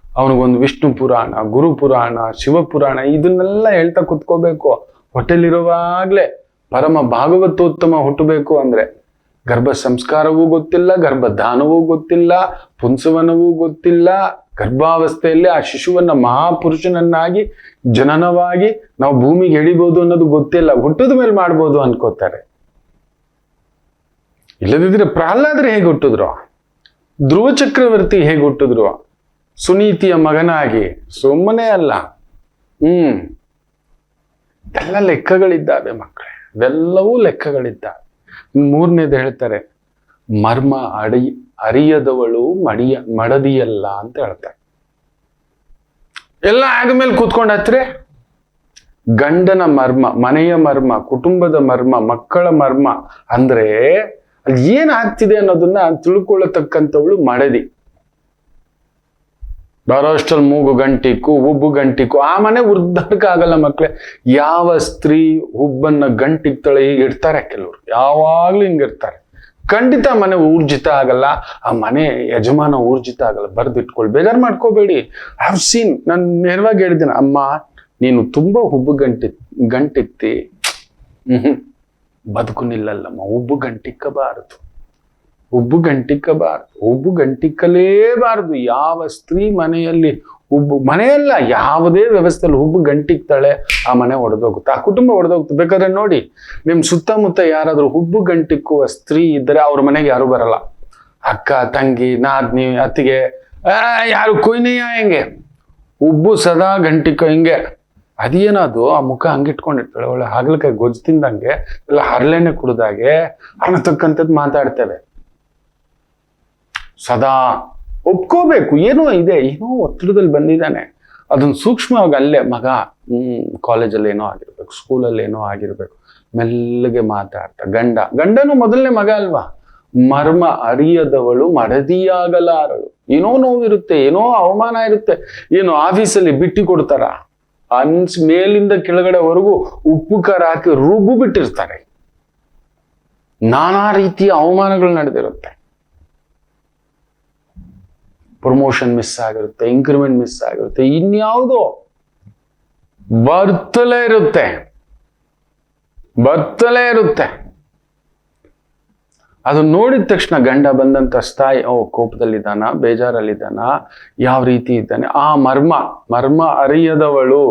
ಅವನಿಗೊಂದು ವಿಷ್ಣು ಪುರಾಣ, ಗುರು ಪುರಾಣ, ಶಿವಪುರಾಣ ಇದನ್ನೆಲ್ಲ ಹೇಳ್ತಾ ಕುತ್ಕೋಬೇಕು. ಹೊಟ್ಟೆಲಿರುವಾಗ್ಲೇ ಪರಮ ಭಾಗವತೋತ್ತಮ ಹುಟ್ಟಬೇಕು ಅಂದ್ರೆ ಗರ್ಭ ಸಂಸ್ಕಾರವೂ ಗೊತ್ತಿಲ್ಲ, ಗರ್ಭಧಾನವೂ ಗೊತ್ತಿಲ್ಲ, ಪುಂಸವನವೂ ಗೊತ್ತಿಲ್ಲ. ಗರ್ಭಾವಸ್ಥೆಯಲ್ಲಿ ಆ ಶಿಶುವನ್ನ ಮಹಾಪುರುಷನನ್ನಾಗಿ ಜನನವಾಗಿ ನಾವು ಭೂಮಿಗೆ ಎಳಿಬಹುದು ಅನ್ನೋದು ಗೊತ್ತಿಲ್ಲ. ಹುಟ್ಟಿದ ಮೇಲೆ ಮಾಡ್ಬೋದು ಅನ್ಕೋತಾರೆ. ಇಲ್ಲದಿದ್ರೆ ಪ್ರಹ್ಲಾದ್ರೆ ಹೇಗೆ ಹುಟ್ಟಿದ್ರು, ಧ್ರುವ ಚಕ್ರವರ್ತಿ ಹೇಗೆ ಹುಟ್ಟಿದ್ರು, ಸುನೀತಿಯ ಮಗನಾಗಿ, ಸುಮ್ಮನೆ ಅಲ್ಲ. ಇದೆಲ್ಲ ಲೆಕ್ಕಗಳಿದ್ದಾವೆ ಮಕ್ಕಳೇ, ಇವೆಲ್ಲವೂ ಲೆಕ್ಕಗಳಿದ್ದಾವೆ. ಮೂರನೇದು ಹೇಳ್ತಾರೆ, ಮರ್ಮ ಅರಿಯದವಳು ಮಡದಿಯಲ್ಲ ಅಂತ ಹೇಳ್ತಾರೆ. ಎಲ್ಲ ಆದ್ಮೇಲೆ ಕೂತ್ಕೊಂಡ್ ಹತ್ರೆ ಗಂಡನ ಮರ್ಮ, ಮನೆಯ ಮರ್ಮ, ಕುಟುಂಬದ ಮರ್ಮ, ಮಕ್ಕಳ ಮರ್ಮ ಅಂದ್ರೆ ಅಲ್ಲಿ ಏನ್ ಆಗ್ತಿದೆ ಅನ್ನೋದನ್ನ ತಿಳ್ಕೊಳ್ಳತಕ್ಕಂಥವಳು ಮಡದಿ. ಬರೋಷ್ಟಲ್ಲಿ ಮೂಗು ಗಂಟಿಕ್ಕು, ಉಬ್ಬು ಗಂಟಿಕ್ಕು, ಆ ಮನೆ ಉದ್ದಾರಕ್ಕಾಗಲ್ಲ ಮಕ್ಕಳೇ. ಯಾವ ಸ್ತ್ರೀ ಹುಬ್ಬನ್ನ ಗಂಟಿಕ್ತಾಳೆ, ಈಗ ಇರ್ತಾರೆ ಕೆಲವರು, ಯಾವಾಗ್ಲೂ ಹಿಂಗಿರ್ತಾರೆ. ಖಂಡಿತ ಮನೆ ಊರ್ಜಿತ ಆಗಲ್ಲ, ಆ ಮನೆ ಯಜಮಾನ ಊರ್ಜಿತ ಆಗಲ್ಲ. ಬರ್ದಿಟ್ಕೊಳ್ಳಿ, ಬೇಜಾರು ಮಾಡ್ಕೋಬೇಡಿ. ಐ ಹ್ಯಾವ್ ಸೀನ್, ನಾನು ನೇರವಾಗಿ ಹೇಳಿದ್ದೇನೆ, ಅಮ್ಮ ನೀನು ತುಂಬಾ ಹುಬ್ಬು ಗಂಟಿಕ್ತಿ, ಬದುಕು ನಿಲ್ಲಲ್ಲಮ್ಮ. ಉಬ್ಬು ಗಂಟಿಕ್ಕಬಾರದು, ಉಬ್ಬು ಗಂಟಿಕ್ಕಬಾರದು, ಉಬ್ಬು ಗಂಟಿಕ್ಕಲೇಬಾರದು. ಯಾವ ಸ್ತ್ರೀ ಮನೆಯಲ್ಲಿ ಮನೆಯಲ್ಲ ಯಾವುದೇ ವ್ಯವಸ್ಥೆಯಲ್ಲಿ ಹುಬ್ಬು ಗಂಟಿಕ್ತಾಳೆ, ಆ ಮನೆ ಒಡೆದೋಗುತ್ತೆ, ಆ ಕುಟುಂಬ ಒಡೆದೋಗುತ್ತೆ. ಬೇಕಾದ್ರೆ ನೋಡಿ, ನಿಮ್ ಸುತ್ತಮುತ್ತ ಯಾರಾದ್ರೂ ಹುಬ್ಬು ಗಂಟಿಕ್ಕುವ ಸ್ತ್ರೀ ಇದ್ದರೆ ಅವ್ರ ಮನೆಗೆ ಯಾರು ಬರಲ್ಲ. ಅಕ್ಕ, ತಂಗಿ, ನಾದ್ನಿ, ಅತ್ತಿಗೆ, ಯಾರು ಕೊಯ್ನೆಯ ಹೆಂಗೆ ಉಬ್ಬು ಸದಾ ಗಂಟಿಕ್ಕ ಹಿಂಗೆ. ಅದೇನದು ಆ ಮುಖ ಹಂಗಿಟ್ಕೊಂಡಿರ್ತಾಳೆ, ಒಳ್ಳೆ ಹಾಗಲಕಾಯಿ ಗೊಜ್ಜು ತಿಂದಂಗೆ, ಇಲ್ಲ ಹರಳೆಣ್ಣೆ ಕುಡ್ದಾಗೆ ಅನ್ನತಕ್ಕಂಥದ್ದು ಮಾತಾಡ್ತೇವೆ. ಸದಾ ಒಪ್ಕೋಬೇಕು, ಏನೋ ಇದೆ, ಏನೋ ಒತ್ತಡದಲ್ಲಿ ಬಂದಿದ್ದಾನೆ, ಅದನ್ನ ಸೂಕ್ಷ್ಮವಾಗಿ ಅಲ್ಲೇ ಮಗ ಕಾಲೇಜಲ್ಲಿ ಏನೋ ಆಗಿರ್ಬೇಕು, ಸ್ಕೂಲಲ್ಲಿ ಏನೋ ಆಗಿರ್ಬೇಕು, ಮೆಲ್ಲಗೆ ಮಾತಾಡ್ತಾ. ಗಂಡನು ಮೊದಲನೇ ಮಗ ಅಲ್ವಾ. ಮರ್ಮ ಅರಿಯದವಳು ಮಡದಿಯಾಗಲಾರಳು. ಏನೋ ನೋವಿರುತ್ತೆ, ಏನೋ ಅವಮಾನ ಇರುತ್ತೆ, ಏನೋ ಆಫೀಸಲ್ಲಿ ಬಿಟ್ಟಿ ಕೊಡ್ತಾರ, ಮೇಲಿಂದ ಕೆಳಗಡೆವರೆಗೂ ಉಪ್ಪು ಖಾರ ಹಾಕಿ ರುಬ್ಬು ಬಿಟ್ಟಿರ್ತಾರೆ, ನಾನಾ ರೀತಿಯ ಅವಮಾನಗಳು ನಡೆದಿರುತ್ತೆ. ಪ್ರಮೋಷನ್ ಮಿಸ್ ಆಗಿರುತ್ತೆ, ಇನ್ಕ್ರಿಮೆಂಟ್ ಮಿಸ್ ಆಗಿರುತ್ತೆ, ಇನ್ಯಾವುದೋ ಬರ್ತಲೇ ಇರುತ್ತೆ. ಅದು ನೋಡಿದ ತಕ್ಷಣ ಗಂಡ ಬಂದಂತ ಸ್ಥಾಯಿ, ಕೋಪದಲ್ಲಿದ್ದಾನ, ಬೇಜಾರಲ್ಲಿದ್ದಾನ, ಯಾವ ರೀತಿ ಇದ್ದಾನೆ, ಆ ಮರ್ಮ ಅರಿಯದವಳು,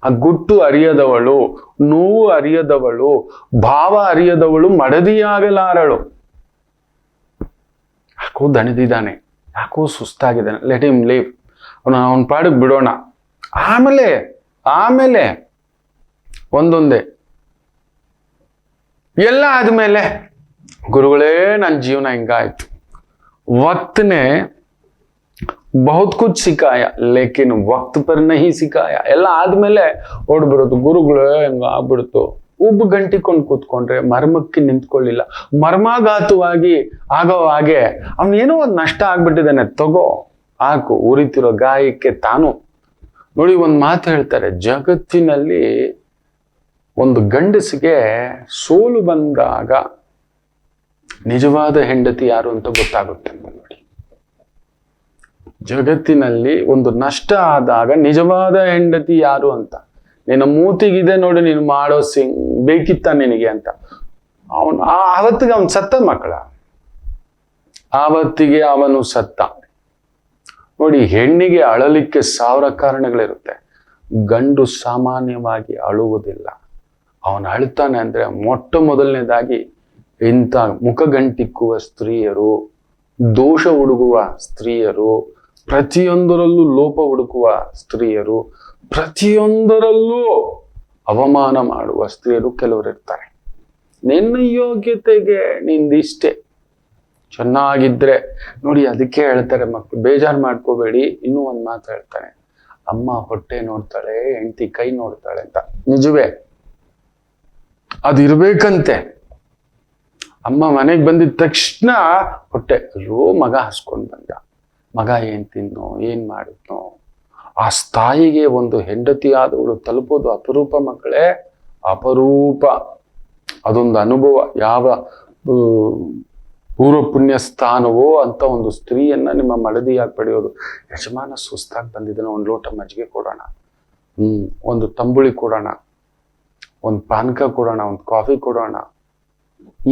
ಆ ಗುಟ್ಟು ಅರಿಯದವಳು, ನೋವು ಅರಿಯದವಳು, ಭಾವ ಅರಿಯದವಳು ಮಡದಿಯಾಗಲಾರಳು. ಯಾಕೋ ದಣಿದಿದ್ದಾನೆ, ಯಾಕೋ ಸುಸ್ತಾಗಿದ್ದಾನೆ, ಲೆಟ್ ಹಿಮ್ ಲೀವ್, ಅವನ ಪಾಡಿಗೆ ಬಿಡೋಣ. ಆಮೇಲೆ ಒಂದೊಂದೇ ಎಲ್ಲ ಆದ್ಮೇಲೆ, ಗುರುಗಳೇ ನನ್ನ ಜೀವನ ಹಿಂಗಾಯ್ತು, वक्त ने बहुत कुछ सिखाया लेकिन वक्त पर नहीं सिखाया. ಎಲ್ಲ ಆದ್ಮೇಲೆ ಓಡ್ಬಿಡೋದು, ಗುರುಗಳೇ ಹಿಂಗ ಆಗ್ಬಿಡ್ತು. ಉಬ್ಬು ಗಂಟಿಕೊಂಡು ಕೂತ್ಕೊಂಡ್ರೆ ಮರ್ಮಕ್ಕೆ ನಿಂತ್ಕೊಳ್ಳಿಲ್ಲ, ಮರ್ಮಾಘಾತವಾಗಿ ಆಗೋ ಹಾಗೆ ಅವನೇನೋ ಒಂದು ನಷ್ಟ ಆಗ್ಬಿಟ್ಟಿದ್ದಾನೆ, ತಗೋ ಹಾಕು, ಉರಿತಿರೋ ಗಾಯಕ್ಕೆ ತಾನು. ನೋಡಿ, ಒಂದು ಮಾತು ಹೇಳ್ತಾರೆ, ಜಗತ್ತಿನಲ್ಲಿ ಒಂದು ಗಂಡಸಿಗೆ ಸೋಲು ಬಂದಾಗ ನಿಜವಾದ ಹೆಂಡತಿ ಯಾರು ಅಂತ ಗೊತ್ತಾಗುತ್ತೆ. ನೋಡಿ, ಜಗತ್ತಿನಲ್ಲಿ ಒಂದು ನಷ್ಟ ಆದಾಗ ನಿಜವಾದ ಹೆಂಡತಿ ಯಾರು ಅಂತ, ನಿನ್ನ ಮೂತಿಗಿದೆ ನೋಡಿ, ನೀನು ಮಾಡೋ ಬೇಕಿತ್ತ ನಿನಗೆ ಅಂತ. ಆವತ್ತಿಗೆ ಅವನು ಸತ್ತ ಮಕ್ಕಳ, ಆವತ್ತಿಗೆ ಅವನು ಸತ್ತ. ನೋಡಿ, ಹೆಣ್ಣಿಗೆ ಅಳಲಿಕ್ಕೆ 1000 ಕಾರಣಗಳಿರುತ್ತೆ, ಗಂಡು ಸಾಮಾನ್ಯವಾಗಿ ಅಳುವುದಿಲ್ಲ. ಅವನು ಅಳ್ತಾನೆ ಅಂದ್ರೆ ಮೊಟ್ಟ ಮೊದಲನೇದಾಗಿ ಇಂಥ ಮುಖಗಂಟಿಕ್ಕುವ ಸ್ತ್ರೀಯರು, ದೋಷ ಹುಡುಗುವ ಸ್ತ್ರೀಯರು, ಪ್ರತಿಯೊಂದರಲ್ಲೂ ಲೋಪ ಹುಡುಕುವ ಸ್ತ್ರೀಯರು, ಪ್ರತಿಯೊಂದರಲ್ಲೂ ಅವಮಾನ ಮಾಡುವ ಸ್ತ್ರೀಯರು ಕೆಲವರು ಇರ್ತಾರೆ. ನಿನ್ನ ಯೋಗ್ಯತೆಗೆ ನಿಂದಿಷ್ಟೇ ಚೆನ್ನಾಗಿದ್ರೆ ನೋಡಿ, ಅದಕ್ಕೆ ಹೇಳ್ತಾರೆ ಮಕ್ಕಳು, ಬೇಜಾರು ಮಾಡ್ಕೋಬೇಡಿ. ಇನ್ನೂ ಒಂದು ಮಾತು ಹೇಳ್ತಾನೆ, ಅಮ್ಮ ಹೊಟ್ಟೆ ನೋಡ್ತಾಳೆ, ಹೆಂಡತಿ ಕೈ ನೋಡ್ತಾಳೆ ಅಂತ. ನಿಜವೇ, ಅದು ಇರ್ಬೇಕಂತೆ. ಅಮ್ಮ ಮನೆಗೆ ಬಂದಿದ ತಕ್ಷಣ ಹೊಟ್ಟೆ, ಅಯ್ಯೋ ಮಗ ಹಸ್ಕೊಂಡ್ ಬಂದ, ಮಗ ಏನ್ ತಿನ್ನೋ, ಏನ್ ಮಾಡಿದ್ನೋ. ಆ ಸ್ಥಾಯಿಗೆ ಒಂದು ಹೆಂಡತಿ ಆದವಳು ತಲುಪೋದು ಅಪರೂಪ ಮಕ್ಕಳೇ, ಅಪರೂಪ. ಅದೊಂದು ಅನುಭವ. ಯಾವ ಪೂರ್ವ ಪುಣ್ಯ ಸ್ಥಾನವೋ ಅಂತ ಒಂದು ಸ್ತ್ರೀಯನ್ನ ನಿಮ್ಮ ಮಡದಿಯಾಗಿ ಪಡೆಯೋದು. ಯಜಮಾನ ಸುಸ್ತಾಗಿ ಬಂದಿದ್ದಾನೆ, ಒಂದು ಲೋಟ ಮಜ್ಜಿಗೆ ಕೊಡೋಣ, ಒಂದು ತಂಬುಳಿ ಕೊಡೋಣ, ಒಂದು ಪಾನಕ ಕೊಡೋಣ, ಒಂದು ಕಾಫಿ ಕೊಡೋಣ,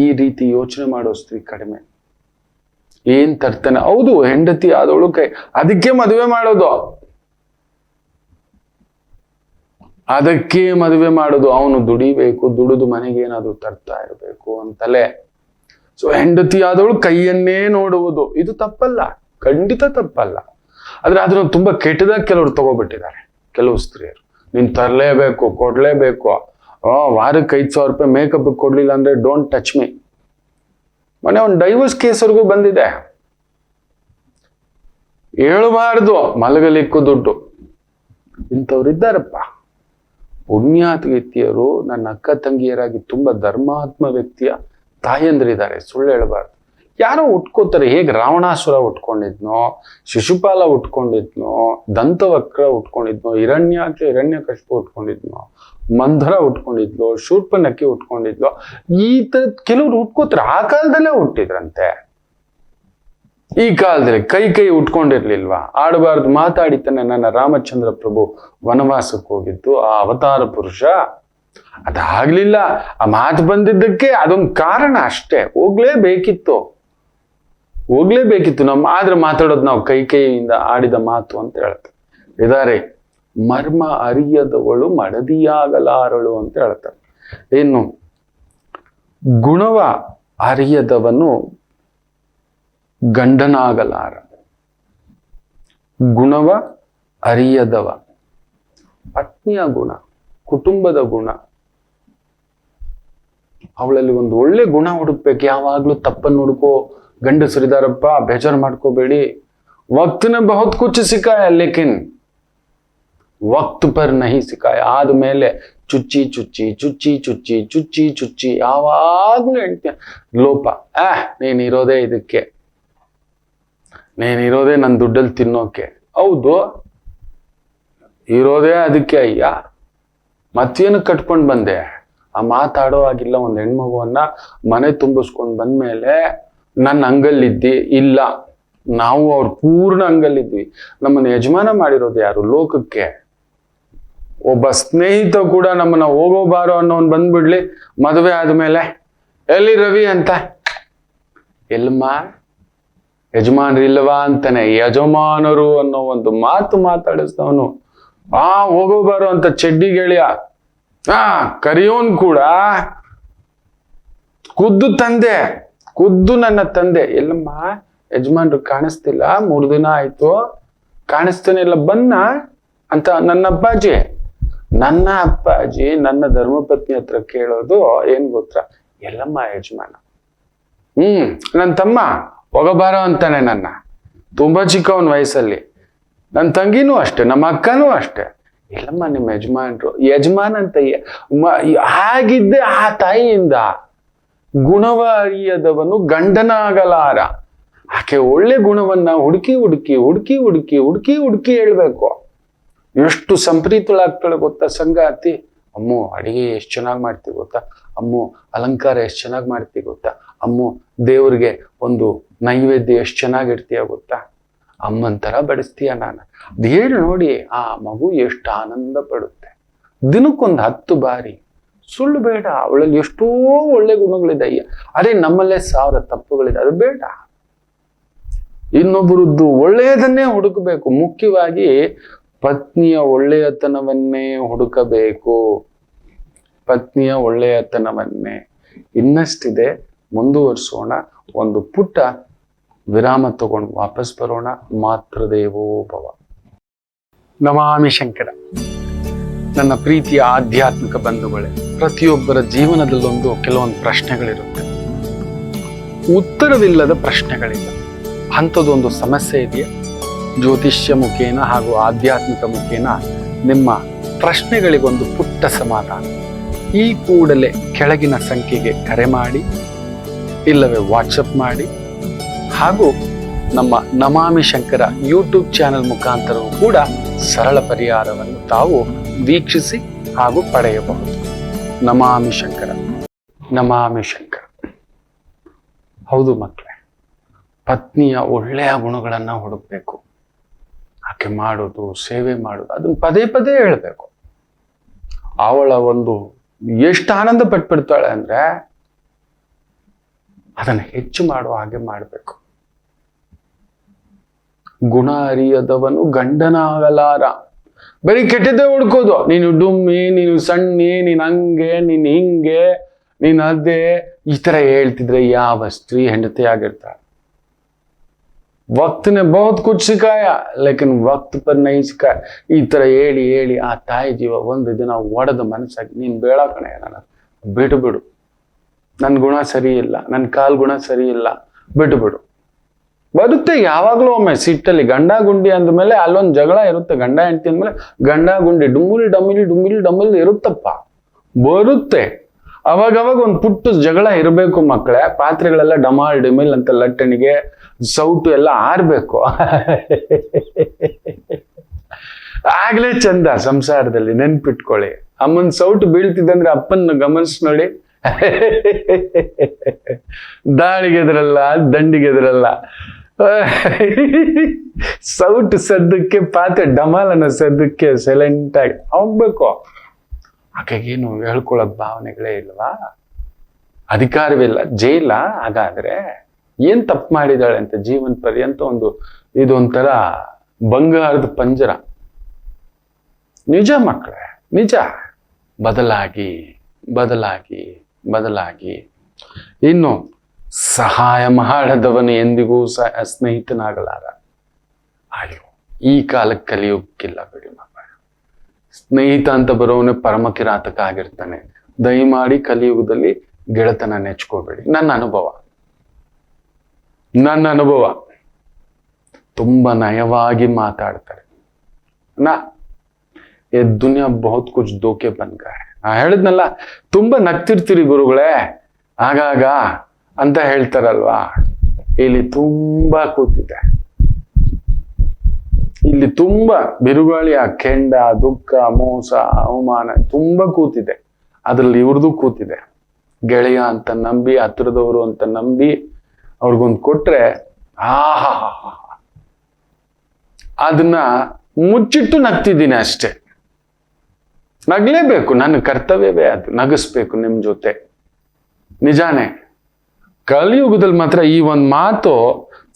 ಈ ರೀತಿ ಯೋಚನೆ ಮಾಡೋ ಸ್ತ್ರೀ ಕಡಿಮೆ. ಏನ್ ತರ್ತಾನೆ, ಹೌದು ಹೆಂಡತಿ ಆದವಳು ಕೈ, ಅದಕ್ಕೆ ಮದುವೆ ಮಾಡೋದು, ಅದಕ್ಕೆ ಮದುವೆ ಮಾಡೋದು. ಅವನು ದುಡಿಬೇಕು, ದುಡಿದು ಮನೆಗೆ ಏನಾದ್ರು ತರ್ತಾ ಇರಬೇಕು ಅಂತಲೇ. ಸೊ ಹೆಂಡತಿ ಆದವಳು ಕೈಯನ್ನೇ ನೋಡುವುದು, ಇದು ತಪ್ಪಲ್ಲ, ಖಂಡಿತ ತಪ್ಪಲ್ಲ. ಆದ್ರೆ ಅದನ್ನು ತುಂಬಾ ಕೆಟ್ಟದಾಗಿ ಕೆಲವರು ತಗೋಬಿಟ್ಟಿದ್ದಾರೆ. ಕೆಲವು ಸ್ತ್ರೀಯರು, ನೀನ್ ತರಲೇಬೇಕು, ಕೊಡ್ಲೇಬೇಕು, ವಾರಕ್ಕೆ 5,000 ರೂಪಾಯಿ ಮೇಕಪ್ ಕೊಡ್ಲಿಲ್ಲ ಅಂದ್ರೆ ಡೋಂಟ್ ಟಚ್ ಮೀ. ಮೊನ್ನೆ ಒಂದು ಡೈವರ್ಸ್ ಕೇಸ್ವರೆಗೂ ಬಂದಿದೆ. ಹೇಳಬಾರ್ದು, ಮಲಗಲಿಕ್ಕೂ ದುಡ್ಡು. ಇಂಥವ್ರು ಇದ್ದಾರಪ್ಪ. ಪುಣ್ಯಾತ್ಗಿತ್ತಿಯರು, ನನ್ನ ಅಕ್ಕ ತಂಗಿಯರಾಗಿ ತುಂಬಾ ಧರ್ಮಾತ್ಮ ವ್ಯಕ್ತಿಯ ತಾಯಂದ್ರಿದ್ದಾರೆ, ಸುಳ್ಳು ಹೇಳಬಾರ್ದು. ಯಾರೋ ಉಟ್ಕೋತಾರೆ, ಹೇಗೆ ರಾವಣಾಸುರ ಉಟ್ಕೊಂಡಿದ್ನೋ, ಶಿಶುಪಾಲ ಉಟ್ಕೊಂಡಿದ್ನೋ, ದಂತವಕ್ರ ಉಟ್ಕೊಂಡಿದ್ನೋ, ಹಿರಣ್ಯಕಶಿಪು ಉಟ್ಕೊಂಡಿದ್ನೋ, ಮಂಧರ ಉಟ್ಕೊಂಡಿದ್ಲು, ಶೂರ್ಪನಕ್ಕಿ ಉಟ್ಕೊಂಡಿದ್ಲು, ಈ ತರದ ಕೆಲವ್ರು ಉಟ್ಕೋತಾರೆ. ಆ ಕಾಲದಲ್ಲೇ ಹುಟ್ಟಿದ್ರಂತೆ. ಈ ಕಾಲದಲ್ಲಿ ಕೈ ಉಟ್ಕೊಂಡಿರ್ಲಿಲ್ವಾ? ಆಡಬಾರ್ದು ಮಾತಾಡಿತಾನೆ ನನ್ನ ರಾಮಚಂದ್ರ ಪ್ರಭು ವನವಾಸಕ್ಕೆ ಹೋಗಿದ್ದು, ಆ ಅವತಾರ ಪುರುಷ. ಅದಾಗ್ಲಿಲ್ಲ, ಆ ಮಾತು ಬಂದಿದ್ದಕ್ಕೆ ಅದೊಂದು ಕಾರಣ ಅಷ್ಟೇ. ಹೋಗ್ಲೇಬೇಕಿತ್ತು. ಆದ್ರೆ ಮಾತಾಡೋದು ನಾವು ಕೈಯಿಂದ ಆಡಿದ ಮಾತು ಅಂತ ಹೇಳ್ತಾರೆ. ಇದಾರೆ ಮರ್ಮ ಅರಿಯದವಳು ಮಡದಿಯಾಗಲಾರಳು ಅಂತ ಹೇಳ್ತಾರೆ. ಏನು ಗುಣವ ಅರಿಯದವನು ಗಂಡನಾಗಲಾರ. ಗುಣವ ಅರಿಯದವ, ಪತ್ನಿಯ ಗುಣ, ಕುಟುಂಬದ ಗುಣ, ಅವಳಲ್ಲಿ ಒಂದು ಒಳ್ಳೆ ಗುಣ ಹುಡುಕ್ಬೇಕು. ಯಾವಾಗ್ಲೂ ತಪ್ಪನ್ನು ಹುಡುಕೋ ಗಂಡಸರಿದಾರಪ್ಪ, ಬೇಜಾರು ಮಾಡ್ಕೋಬೇಡಿ. ವಕ್ತನೆ ಬಹುತ್ ಕುಚ್ ಸಿಕ್ಕಾಯ, ಲೇಕಿನ್ ವಕ್ತ್ ಪರ್ ನಹಿ ಸಿಕ್ಕಾಯ. ಆದ್ಮೇಲೆ ಚುಚ್ಚಿ ಯಾವಾಗ್ಲೂ ಹೆಂಡ್ತಿ ಲೋಪ. ನೀನಿರೋದೇ ಇದಕ್ಕೆ, ನೀನಿರೋದೇ ನನ್ನ ದುಡ್ಡಲ್ಲಿ ತಿನ್ನೋಕೆ. ಹೌದು, ಇರೋದೇ ಅದಕ್ಕೆ ಅಯ್ಯ, ಮತ್ತೇನು ಕಟ್ಕೊಂಡು ಬಂದೆ? ಆ ಮಾತಾಡೋ ಆಗಿಲ್ಲ. ಒಂದು ಹೆಣ್ಮಗುವನ್ನ ಮನೆ ತುಂಬಿಸ್ಕೊಂಡು ಬಂದ್ಮೇಲೆ ನನ್ನ ಅಂಗಲ್ಲಿದ್ದಿ ಇಲ್ಲ, ನಾವು ಅವ್ರ ಪೂರ್ಣ ಅಂಗಲ್ಲಿದ್ವಿ. ನಮ್ಮನ್ನ ಯಜಮಾನ ಮಾಡಿರೋದು ಯಾರು? ಲೋಕಕ್ಕೆ. ಒಬ್ಬ ಸ್ನೇಹಿತ ಕೂಡ ನಮ್ಮನ್ನ ಹೋಗೋ ಬಾರೋ ಅನ್ನೋನ್ ಬಂದ್ಬಿಡ್ಲಿ, ಮದುವೆ ಆದ್ಮೇಲೆ ಎಲ್ಲಿ ರವಿ ಅಂತ, ಎಲ್ಮ ಯಜಮಾನ್ರಿಲ್ವಾ ಅಂತಾನೆ. ಯಜಮಾನರು ಅನ್ನೋ ಒಂದು ಮಾತು ಮಾತಾಡಿಸ್ದವನು, ಹೋಗೋ ಬಾರೋ ಅಂತ ಚಡ್ಡಿ ಗೆಳೆಯ, ಕರಿಯೋನ್ ಕೂಡ ಖುದ್ದು ನನ್ನ ತಂದೆ, ಎಲ್ಲಮ್ಮ ಯಜಮಾನ್ರು ಕಾಣಿಸ್ತಿಲ್ಲ, 3 ದಿನ ಆಯ್ತು, ಕಾಣಿಸ್ತಾನೆ ಇಲ್ಲ, ಬನ್ನ ಅಂತ ನನ್ನ ಅಪ್ಪಾಜಿ ನನ್ನ ಧರ್ಮಪತ್ನಿ ಹತ್ರ ಕೇಳೋದು ಏನ್ ಗೊತ್ತಾ? ಎಲ್ಲಮ್ಮ ಯಜಮಾನ. ನನ್ನ ತಮ್ಮ ಹೋಗಬಾರೋ ಅಂತಾನೆ, ನನ್ನ ತುಂಬಾ ಚಿಕ್ಕವನ್ ವಯಸ್ಸಲ್ಲಿ. ನನ್ನ ತಂಗಿನೂ ಅಷ್ಟೆ, ನಮ್ಮ ಅಕ್ಕನೂ ಅಷ್ಟೆ. ಎಲ್ಲಮ್ಮ ನಿಮ್ಮ ಯಜಮಾನ್ರು, ಯಜಮಾನ ಅಂತ ಆಗಿದ್ದೆ ಆ ತಾಯಿಯಿಂದ. ಗುಣವ ಅರಿಯದವನು ಗಂಡನಾಗಲಾರ. ಆಕೆ ಒಳ್ಳೆ ಗುಣವನ್ನ ಹುಡುಕಿ ಹೇಳ್ಬೇಕು. ಎಷ್ಟು ಸಂಪ್ರೀತಳಾಗ್ತಾಳೆ ಗೊತ್ತಾ ಸಂಗಾತಿ? ಅಮ್ಮು ಅಡಿಗೆ ಎಷ್ಟು ಚೆನ್ನಾಗಿ ಮಾಡ್ತೀವಿ ಗೊತ್ತಾ? ಅಮ್ಮು ಅಲಂಕಾರ ಎಷ್ಟು ಚೆನ್ನಾಗಿ ಮಾಡ್ತೀವಿ ಗೊತ್ತಾ? ಅಮ್ಮು ದೇವ್ರಿಗೆ ಒಂದು ನೈವೇದ್ಯ ಎಷ್ಟು ಚೆನ್ನಾಗಿಡ್ತೀಯ ಗೊತ್ತಾ? ಅಮ್ಮನ ತರ ಬಡಿಸ್ತೀಯ ನಾನು. ಅದು ಹೇಳಿ ನೋಡಿ, ಆ ಮಗು ಎಷ್ಟು ಆನಂದ ಪಡುತ್ತೆ. ದಿನಕ್ಕೊಂದು 10 ಬಾರಿ. ಸುಳ್ಳು ಬೇಡ, ಅವಳಲ್ಲಿ ಎಷ್ಟೋ ಒಳ್ಳೆ ಗುಣಗಳಿದೆ. ಅದೇ ನಮ್ಮಲ್ಲೇ 1000 ತಪ್ಪುಗಳಿದೆ, ಅದು ಬೇಡ. ಇನ್ನೊಬ್ಬರದ್ದು ಒಳ್ಳೆಯದನ್ನೇ ಹುಡುಕಬೇಕು. ಮುಖ್ಯವಾಗಿ ಪತ್ನಿಯ ಒಳ್ಳೆಯತನವನ್ನೇ ಹುಡುಕಬೇಕು. ಪತ್ನಿಯ ಒಳ್ಳೆಯತನವನ್ನೇ. ಇನ್ನಷ್ಟಿದೆ, ಮುಂದುವರಿಸೋಣ. ಒಂದು ಪುಟ್ಟ ವಿರಾಮ ತಗೊಂಡು ವಾಪಸ್ ಬರೋಣ. ಮಾತೃದೇವೋಭವ. ನಮಾಮಿ ಶಂಕರ. ನನ್ನ ಪ್ರೀತಿಯ ಆಧ್ಯಾತ್ಮಿಕ ಬಂಧುಗಳೇ, ಪ್ರತಿಯೊಬ್ಬರ ಜೀವನದಲ್ಲೊಂದು ಕೆಲವೊಂದು ಪ್ರಶ್ನೆಗಳಿರುತ್ತೆ, ಉತ್ತರವಿಲ್ಲದ ಪ್ರಶ್ನೆಗಳಿಲ್ಲ. ಅಂಥದ್ದೊಂದು ಸಮಸ್ಯೆ ಇದೆಯಾ? ಜ್ಯೋತಿಷ್ಯ ಮುಖೇನ ಹಾಗೂ ಆಧ್ಯಾತ್ಮಿಕ ಮುಖೇನ ನಿಮ್ಮ ಪ್ರಶ್ನೆಗಳಿಗೊಂದು ಪುಟ್ಟ ಸಮಾಧಾನ. ಈ ಕೂಡಲೇ ಕೆಳಗಿನ ಸಂಖ್ಯೆಗೆ ಕರೆ ಮಾಡಿ, ಇಲ್ಲವೇ ವಾಟ್ಸಪ್ ಮಾಡಿ, ಹಾಗೂ ನಮ್ಮ ನಮಾಮಿ ಶಂಕರ ಯೂಟ್ಯೂಬ್ ಚಾನೆಲ್ ಮುಖಾಂತರವೂ ಕೂಡ ಸರಳ ಪರಿಹಾರವನ್ನು ತಾವು ವೀಕ್ಷಿಸಿ ಹಾಗೂ ಪಡೆಯಬಹುದು. ನಮಾಮಿ ಶಂಕರ, ನಮಾಮಿ ಶಂಕರ. ಹೌದು ಮಕ್ಕಳೇ, ಪತ್ನಿಯ ಒಳ್ಳೆಯ ಗುಣಗಳನ್ನ ಹುಡುಕ್ಬೇಕು. ಆಕೆ ಮಾಡೋದು, ಸೇವೆ ಮಾಡೋದು, ಅದನ್ನ ಪದೇ ಪದೇ ಹೇಳ್ಬೇಕು. ಅವಳ ಒಂದು ಎಷ್ಟು ಆನಂದ ಪಟ್ಬಿಡ್ತಾಳೆ ಅಂದ್ರೆ ಅದನ್ನ ಹೆಚ್ಚು ಮಾಡುವ ಹಾಗೆ ಮಾಡ್ಬೇಕು. ಗುಣ ಅರಿಯದವನು ಗಂಡನಾಗಲಾರ. ಬರೀ ಕೆಟ್ಟದ್ದೇ ಹುಡ್ಕೋದು. ನೀನು ಡುಮ್ಮಿ, ನೀನು ಸಣ್ಣಿ, ನೀನ್ ಹಂಗೆ, ನೀನ್ ಹಿಂಗೆ, ನೀನ್ ಅದೇ, ಈ ತರ ಹೇಳ್ತಿದ್ರೆ ಯಾವ ಸ್ತ್ರೀ ಹೆಂಡತಿ ಆಗಿರ್ತಾಳೆ? ವಕ್ತ್ ನೆ ಬಹುತ್ ಕುಚ್ ಸಿಖಾಯ ಲೇಕಿನ್ ವಕ್ತ್ ಪರ್ ನಹೀ ಸಿಖಾಯ. ಈ ತರ ಹೇಳಿ ಹೇಳಿ ಆ ತಾಯಿ ಜೀವ ಒಂದು ದಿನ ಒಡೆದ ಮನಸ್ಸಾಗಿ, ನೀನ್ ಬೇಡ ಕಣೆ, ನನ್ನ ಬಿಡು ಬಿಡು, ನನ್ ಗುಣ ಸರಿ ಇಲ್ಲ, ನನ್ ಕಾಲ್ ಗುಣ ಸರಿ ಇಲ್ಲ, ಬಿಟ್ಟು ಬಿಡು. ಬರುತ್ತೆ ಯಾವಾಗ್ಲೂ ಒಮ್ಮೆ ಸಿಟ್ಟಲ್ಲಿ ಗಂಡ ಗುಂಡಿ ಅಂದ್ಮೇಲೆ ಅಲ್ಲೊಂದು ಜಗಳ ಇರುತ್ತೆ. ಗಂಡ ಹೆಂಡತಿ ಅಂದ್ಮೇಲೆ ಗಂಡ ಗುಂಡಿ ಡುಮ್ಮಿಲಿ ಡಮ್ಮಿಲಿ ಡುಮ್ಮಿಲಿ ಡಮ್ಮಿಲಿ ಇರುತ್ತಪ್ಪ, ಬರುತ್ತೆ. ಅವಾಗವಾಗ ಒಂದು ಪುಟ್ಟು ಜಗಳ ಇರಬೇಕು ಮಕ್ಕಳೇ. ಪಾತ್ರೆಗಳೆಲ್ಲ ಡಮಾಲ್ ಡಿಮಿಲ್ ಅಂತ ಲಟ್ಟಣಿಗೆ ಸೌಟು ಎಲ್ಲ ಆರ್ಬೇಕು. ಆಗ್ಲೇ ಚಂದ ಸಂಸಾರದಲ್ಲಿ. ನೆನ್ಪಿಟ್ಕೊಳ್ಳಿ, ಅಮ್ಮನ್ ಸೌಟು ಬೀಳ್ತಿದ್ದಂದ್ರೆ ಅಪ್ಪನ ಗಮನಿಸ್ ನೋಡಿ. ದಾಳಿಗೆದ್ರಲ್ಲ, ದಂಡಿಗೆದ್ರಲ್ಲ, ಸೌಟು ಸದ್ದಕ್ಕೆ, ಪಾತ್ರೆ ಡಮಾಲ್ ಅನ್ನೋ ಸದ್ದಕ್ಕೆ ಸೈಲೆಂಟ್ ಆಗಿ ಹೋಗ್ಬೇಕು. ಆಕೆಗೇನು ಹೇಳ್ಕೊಳಕ್ ಭಾವನೆಗಳೇ ಇಲ್ವಾ? ಅಧಿಕಾರವಿಲ್ಲ, ಜೈಲ? ಹಾಗಾದ್ರೆ ಏನ್ ತಪ್ಪು ಮಾಡಿದಾಳೆ ಅಂತ ಜೀವನ ಪರ್ಯಂತ ಇದೊಂಥರ ಬಂಗಾರದ ಪಂಜರ. ನಿಜ ಮಕ್ಕಳೇ, ನಿಜ. ಬದಲಾಗಿ ಬದಲಾಗಿ ಬದಲಾಗಿ. ಇನ್ನು ಸಹಾಯ ಮಾಡದವನು ಎಂದಿಗೂ ಸ್ನೇಹಿತನಾಗಲಾರ. ಅಯ್ಯೋ, ಈ ಕಾಲಕ್ಕೆ ಕಲಿಯೋಕ್ಕಿಲ್ಲ ಬಿಡಿ ಮಕ್ಕಳ. ಸ್ನೇಹಿತ ಅಂತ ಬರೋವನೇ ಪರಮ ಕಿರಾತಕ ಆಗಿರ್ತಾನೆ. ದಯಮಾಡಿ ಕಲಿಯುಗದಲ್ಲಿ ಗೆಳೆತನ ನೆಚ್ಕೋಬೇಡಿ. ನನ್ನ ಅನುಭವ ತುಂಬಾ ನಯವಾಗಿ ಮಾತಾಡ್ತಾರೆ. ये दुनिया बहुत कुछ धोखे बन गए. ಹೇಳಿದ್ನಲ್ಲ, ತುಂಬಾ ನಗ್ತಿರ್ತೀರಿ ಗುರುಗಳೇ ಆಗಾಗ ಅಂತ ಹೇಳ್ತಾರಲ್ವಾ. ಇಲ್ಲಿ ತುಂಬಾ ಕೂತಿದೆ, ಇಲ್ಲಿ ತುಂಬಾ ಬಿರುಗಾಳಿಯ ಕೆಂಡ, ದುಃಖ, ಮೋಸ, ಅವಮಾನ ತುಂಬಾ ಕೂತಿದೆ. ಅದ್ರಲ್ಲಿ ಇವ್ರದ್ದು ಕೂತಿದೆ. ಗೆಳೆಯ ಅಂತ ನಂಬಿ, ಹತ್ರದವರು ಅಂತ ನಂಬಿ ಅವ್ರಿಗೊಂದು ಕೊಟ್ರೆ ಆಹಾ, ಅದನ್ನ ಮುಚ್ಚಿಟ್ಟು ನಗ್ತಿದ್ದೀನಿ ಅಷ್ಟೇ. ನಗ್ಲೇಬೇಕು, ನನ್ನ ಕರ್ತವ್ಯವೇ ಅದು, ನಗಿಸ್ಬೇಕು ನಿಮ್ ಜೊತೆ. ನಿಜಾನೇ. ಕಲಿಯುಗದಲ್ಲಿ ಮಾತ್ರ ಈ ಒಂದ್ ಮಾತು,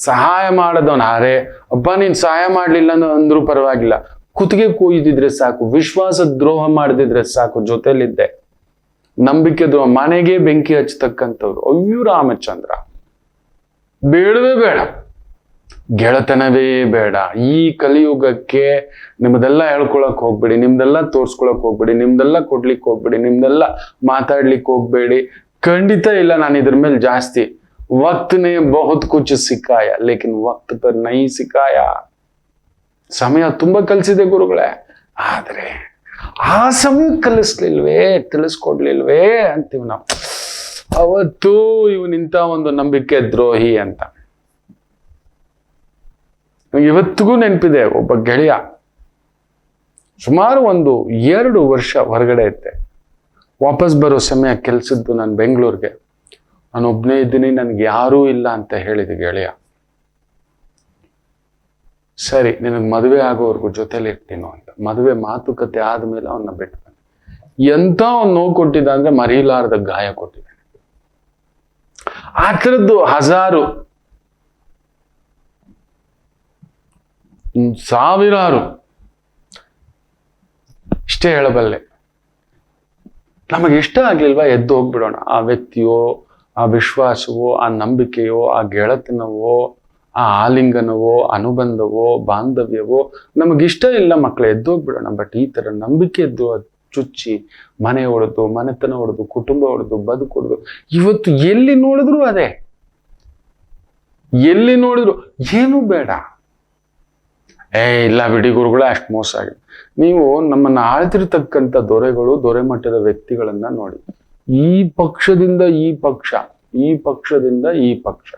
ಸಹಾಯ ಮಾಡದವನ, ಅರೆ ಅಬ್ಬ ನೀನ್ ಸಹಾಯ ಮಾಡ್ಲಿಲ್ಲ ಅಂದ್ರೂ ಪರವಾಗಿಲ್ಲ, ಕುತ್ತಿಗೆ ಕೂಯ್ದಿದ್ರೆ ಸಾಕು, ವಿಶ್ವಾಸ ದ್ರೋಹ ಮಾಡದಿದ್ರೆ ಸಾಕು, ಜೊತೆಲಿದ್ದೆ. ನಂಬಿಕೆ ದ್ರೋಹ, ಮನೆಗೆ ಬೆಂಕಿ ಹಚ್ಚತಕ್ಕಂಥವ್ರು, ಅಯ್ಯೋ ರಾಮಚಂದ್ರ, ಬೇಡವೇ ಬೇಡ, ಗೆಳತನವೇ ಬೇಡ. ಈ ಕಲಿಯುಗಕ್ಕೆ ನಿಮ್ದೆಲ್ಲ ಹೇಳ್ಕೊಳಕ್ ಹೋಗ್ಬೇಡಿ, ನಿಮ್ದೆಲ್ಲ ತೋರ್ಸ್ಕೊಳಕ್ ಹೋಗ್ಬೇಡಿ, ನಿಮ್ದೆಲ್ಲ ಕೊಡ್ಲಿಕ್ಕೆ ಹೋಗ್ಬೇಡಿ, ನಿಮ್ದೆಲ್ಲ ಮಾತಾಡ್ಲಿಕ್ಕೆ ಹೋಗ್ಬೇಡಿ. ಖಂಡಿತ ಇಲ್ಲ, ನಾನು ಇದ್ರ ಮೇಲೆ ಜಾಸ್ತಿ. ವಕ್ತ್ ನೇ ಬಹುತ್ ಕುಚ್ ಸಿಕ್ಕಾಯ ಲೇಕಿನ್ ವಕ್ತ್ ಪರ್ ನಹೀ ಸಿಕ್ಕಾಯ. ಸಮಯ ತುಂಬಾ ಕಲಿಸಿದೆ ಗುರುಗಳೇ, ಆದ್ರೆ ಆ ಸಮಯ ಕಲಿಸ್ಲಿಲ್ವೇ, ತಿಳಿಸ್ಕೊಡ್ಲಿಲ್ವೇ ಅಂತೀವಿ ನಾವು. ಅವತ್ತು ಇವನಿಂತ ಒಂದು ನಂಬಿಕೆ ದ್ರೋಹಿ ಅಂತ. ಇವತ್ತಿಗೂ ನೆನಪಿದೆ, ಒಬ್ಬ ಗೆಳೆಯ ಸುಮಾರು 1-2 ವರ್ಷ ಹೊರಗಡೆ ಇದ್ದೆ. ವಾಪಸ್ ಬರೋ ಸಮಯ ಕೆಲ್ಸದ್ದು ನಾನು ಬೆಂಗಳೂರಿಗೆ. ನಾನು ಒಬ್ನೇ ಇದ್ದೀನಿ, ನನ್ಗೆ ಯಾರೂ ಇಲ್ಲ ಅಂತ ಹೇಳಿದೆ ಗೆಳೆಯ. ಸರಿ, ನಿನಗೆ ಮದುವೆ ಆಗೋವರೆಗೂ ಜೊತೆಲಿ ಇರ್ತೀನೋ ಅಂತ. ಮದುವೆ ಮಾತುಕತೆ ಆದ್ಮೇಲೆ ಅವನ್ನ ಬಿಟ್ಟು ಎಂತ ಅವ್ನು ನೋವು ಕೊಟ್ಟಿದ್ದ ಅಂದ್ರೆ ಮರೀಲಾರದ ಗಾಯ ಕೊಟ್ಟಿದ್ದಾನೆ. ಆ ಥರದ್ದು 1000 ಸಾವಿರಾರು, ಇಷ್ಟೇ ಹೇಳಬಲ್ಲೆ. ನಮಗೆ ಇಷ್ಟ ಆಗ್ಲಿಲ್ವಾ, ಎದ್ದು ಹೋಗ್ಬಿಡೋಣ. ಆ ವ್ಯಕ್ತಿಯೋ, ಆ ವಿಶ್ವಾಸವೋ, ಆ ನಂಬಿಕೆಯೋ, ಆ ಗೆಳತನವೋ, ಆ ಆಲಿಂಗನವೋ, ಅನುಬಂಧವೋ, ಬಾಂಧವ್ಯವೋ ನಮಗಿಷ್ಟ ಇಲ್ಲ ಮಕ್ಕಳು, ಎದ್ದು ಹೋಗ್ಬಿಡೋಣ. ಬಟ್ ಈ ತರ ನಂಬಿಕೆ ಎದ್ದು ಚುಚ್ಚಿ ಮನೆ ಹೊಡೆದು, ಮನೆತನ ಹೊಡೆದು, ಕುಟುಂಬ ಹೊಡೆದು, ಬದುಕು ಹೊಡೆದು, ಇವತ್ತು ಎಲ್ಲಿ ನೋಡಿದ್ರು ಅದೇ, ಎಲ್ಲಿ ನೋಡಿದ್ರು ಏನು ಬೇಡ. ಇಲ್ಲ ಬಿಡಿ ಗುರುಗಳೇ, ಅಷ್ಟು ಮೋಸ ಆಗಿದೆ. ನೀವು ನಮ್ಮನ್ನ ಆಳ್ತಿರ್ತಕ್ಕಂಥ ದೊರೆಗಳು, ದೊರೆ ಮಟ್ಟದ ವ್ಯಕ್ತಿಗಳನ್ನ ನೋಡಿ. ಈ ಪಕ್ಷದಿಂದ ಈ ಪಕ್ಷ, ಈ ಪಕ್ಷದಿಂದ ಈ ಪಕ್ಷ,